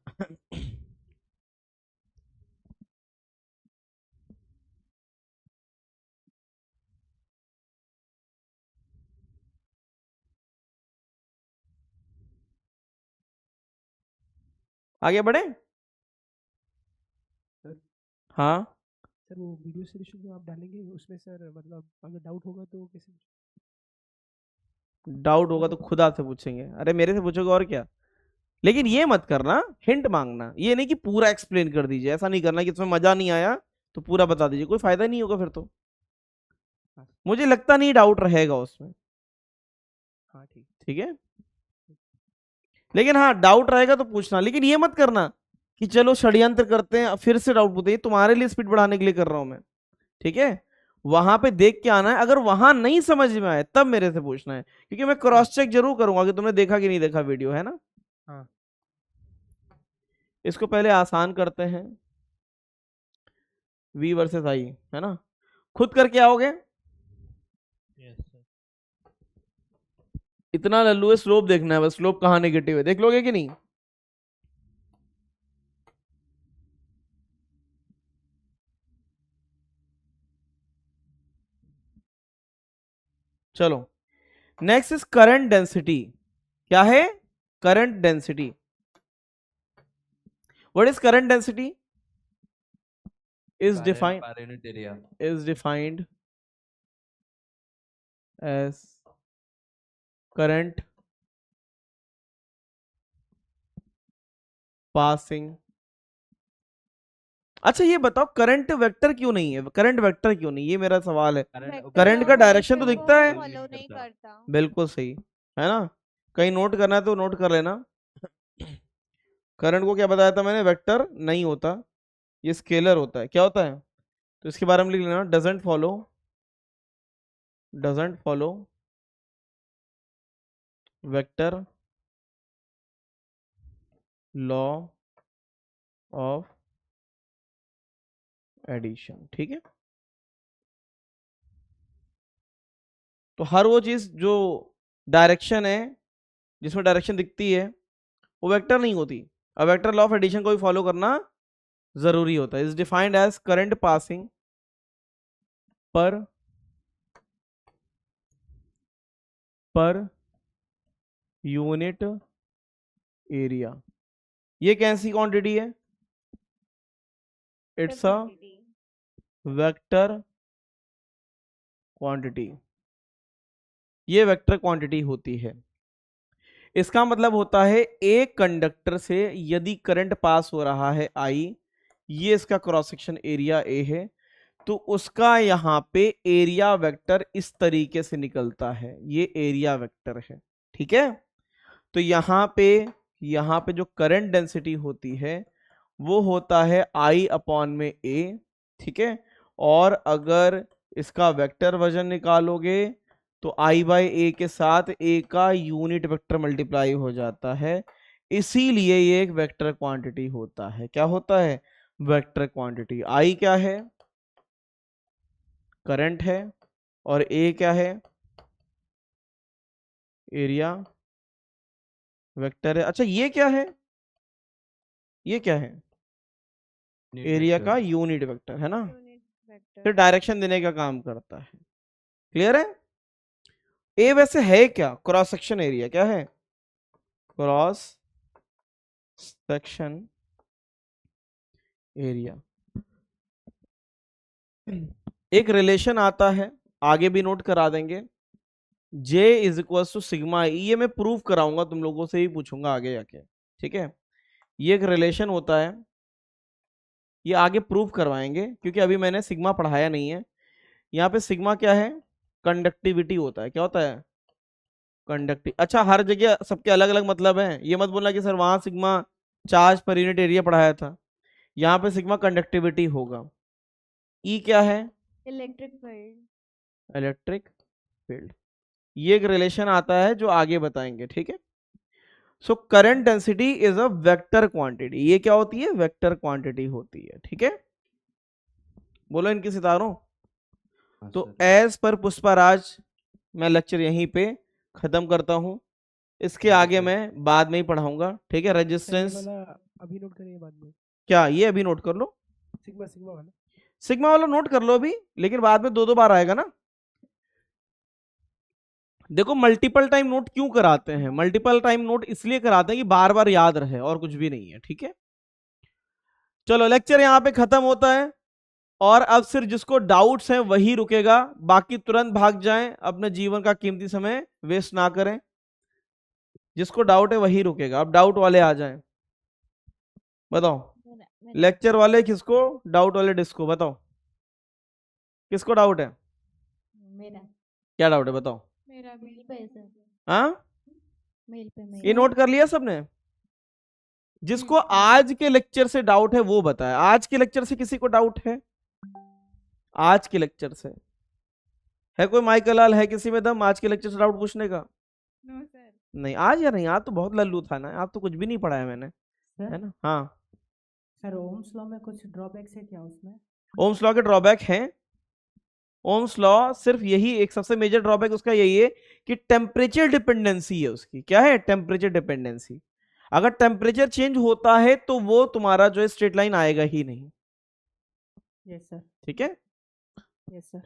S1: आगे बढ़े।
S4: सर
S1: हाँ
S4: सर वो वीडियो सोल्यूशन जो आप डालेंगे उसमें सर मतलब अगर डाउट होगा तो कैसे?
S1: डाउट होगा तो खुद आपसे पूछेंगे, अरे मेरे से पूछोगे और क्या। लेकिन ये मत करना, हिंट मांगना, ये नहीं कि पूरा एक्सप्लेन कर दीजिए, ऐसा नहीं करना कि इसमें मजा नहीं आया तो पूरा बता दीजिए, कोई फायदा नहीं होगा फिर तो। मुझे लगता नहीं डाउट रहेगा उसमें।
S4: हाँ ठीक।
S1: ठीक है, लेकिन हाँ डाउट रहेगा तो पूछना, लेकिन ये मत करना कि चलो षड्यंत्र करते हैं फिर से डाउट पूछते हैं, तुम्हारे लिए स्पीड बढ़ाने के लिए कर रहा हूं मैं। ठीक है, वहां पे देख के आना है, अगर वहां नहीं समझ में आए तब मेरे से पूछना है, क्योंकि मैं क्रॉस चेक जरूर करूंगा कि तुमने देखा कि नहीं देखा वीडियो, है ना।
S4: हाँ
S1: इसको पहले आसान करते हैं, V वर्सेस I, है ना। खुद करके आओगे,
S3: यस सर।
S1: इतना लल्लू है, स्लोप देखना है बस, स्लोप कहाँ नेगेटिव है देख लोगे कि नहीं। चलो नेक्स्ट इज करंट डेंसिटी। क्या है? Current density. What is current density? is defined
S7: per unit area.
S1: is defined as current passing। अच्छा ये बताओ करंट वेक्टर क्यों नहीं है, करंट वेक्टर क्यों नहीं, ये मेरा सवाल है। करंट का डायरेक्शन तो दिखता है।
S2: फॉलो नहीं करता।
S1: बिल्कुल सही है ना, कहीं नोट करना है तो नोट कर लेना। करंट को क्या बताया था मैंने, वेक्टर नहीं होता, ये स्केलर होता है। क्या होता है? तो इसके बारे में लिख लेना, doesn't follow vector law of addition. ठीक है, तो हर वो चीज जो डायरेक्शन है, जिसमें डायरेक्शन दिखती है, वो वेक्टर नहीं होती। अब वेक्टर लॉ ऑफ एडिशन को भी फॉलो करना जरूरी होता है। Is defined as current passing per unit area. ये कैसी क्वांटिटी है? इट्स अ वेक्टर क्वांटिटी, ये वेक्टर क्वांटिटी होती है। इसका मतलब होता है एक कंडक्टर से यदि करंट पास हो रहा है I, ये इसका क्रॉस सेक्शन एरिया A है, तो उसका यहाँ पे एरिया वेक्टर इस तरीके से निकलता है, ये एरिया वेक्टर है। ठीक है, तो यहाँ पे जो करंट डेंसिटी होती है वो होता है I अपॉन में A। ठीक है, और अगर इसका वेक्टर वजन निकालोगे तो I बाई A के साथ A का यूनिट वेक्टर मल्टीप्लाई हो जाता है, इसीलिए ये एक वेक्टर क्वांटिटी होता है। क्या होता है? Vector quantity. I क्या है? करंट है, और A क्या है? एरिया वेक्टर है। अच्छा ये क्या है? ये क्या है? एरिया का यूनिट वेक्टर, है ना, तो डायरेक्शन देने का काम करता है। क्लियर है? ए वैसे है क्या? Cross section area. क्या है? Cross section area. एक रिलेशन आता है, आगे भी नोट करा देंगे, जे इज इक्वल टू सिग्मा। ये मैं प्रूव कराऊंगा, तुम लोगों से ही पूछूंगा आगे जाके, ठीक है। ये एक रिलेशन होता है, ये आगे प्रूव करवाएंगे क्योंकि अभी मैंने सिग्मा पढ़ाया नहीं है। यहाँ पे सिग्मा क्या है, कंडक्टिविटी होता है। क्या होता है, कंडक्टिव। अच्छा, हर जगह सबके अलग अलग मतलब है, ये मत बोलना कि सर वहां सिग्मा चार्ज पर यूनिट एरिया पढ़ाया था, यहाँ पे सिग्मा कंडक्टिविटी होगा। ई क्या है,
S6: इलेक्ट्रिक फील्ड।
S1: Electric field. ये एक रिलेशन आता है जो आगे बताएंगे, ठीक है। So current density is a vector quantity. ये क्या होती है, वेक्टर क्वांटिटी होती है, ठीक है। बोलो इनके सितारों। तो एज पर पुष्पाराज मैं लेक्चर यहीं पे खत्म करता हूं, इसके आगे मैं बाद में ही पढ़ाऊंगा, ठीक है।
S4: सर ये
S1: रेजिस्टेंस
S4: वाला अभी नोट करेंगे बाद में,
S1: क्या, ये अभी नोट कर लो,
S4: सिग्मा सिग्मा वाला।
S1: सिग्मा वाला नोट कर लो अभी, लेकिन बाद में 2-2 बार आएगा ना। देखो मल्टीपल टाइम नोट क्यों कराते हैं, मल्टीपल टाइम नोट इसलिए कराते हैं कि बार बार याद रहे, और कुछ भी नहीं है, ठीक है। चलो लेक्चर यहाँ पे खत्म होता है, और अब सिर्फ जिसको डाउट्स हैं वही रुकेगा, बाकी तुरंत भाग जाएं, अपने जीवन का कीमती समय वेस्ट ना करें। जिसको डाउट है वही रुकेगा। अब डाउट वाले आ जाएं, बताओ। लेक्चर वाले किसको डाउट, वाले डिस्को बताओ, किसको डाउट है,
S2: मेरा
S1: क्या डाउट है बताओ।
S6: मेरा भी
S2: मेल पे सर,
S1: हाँ,
S2: मेल पे मेल।
S1: ये नोट कर लिया सबने। जिसको आज के लेक्चर से डाउट है वो बताए। आज के लेक्चर से किसी को डाउट है, आज के लेक्चर से है कोई, माइकल लाल है किसी में दम आज के लेक्चर से डाउट पूछने का?
S6: No sir.
S1: नहीं, आज या नहीं, आज तो बहुत लल्लू था ना, आज तो कुछ भी नहीं पढ़ाया मैंने, है ना। हाँ
S8: सर ओम्स लॉ में कुछ ड्रॉबैक्स है क्या उसमें?
S1: ओम्स लॉ के ड्रॉबैक हैं। ओम्स लॉ सिर्फ यही एक सबसे मेजर ड्रॉबैक उसका यही है कि टेम्परेचर डिपेंडेंसी है उसकी। क्या है, टेम्परेचर डिपेंडेंसी। अगर टेम्परेचर चेंज होता है तो वो तुम्हारा जो है स्ट्रेट लाइन आएगा ही नहीं।
S8: Yes sir.
S1: ठीक है,
S8: यस सर।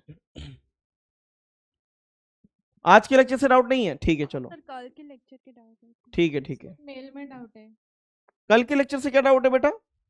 S1: आज के लेक्चर से डाउट नहीं है, ठीक है चलो,
S6: सर कल के लेक्चर के डाउट है।
S1: ठीक है ठीक है।
S6: मेल में डाउट है।
S1: कल के लेक्चर से क्या डाउट है बेटा?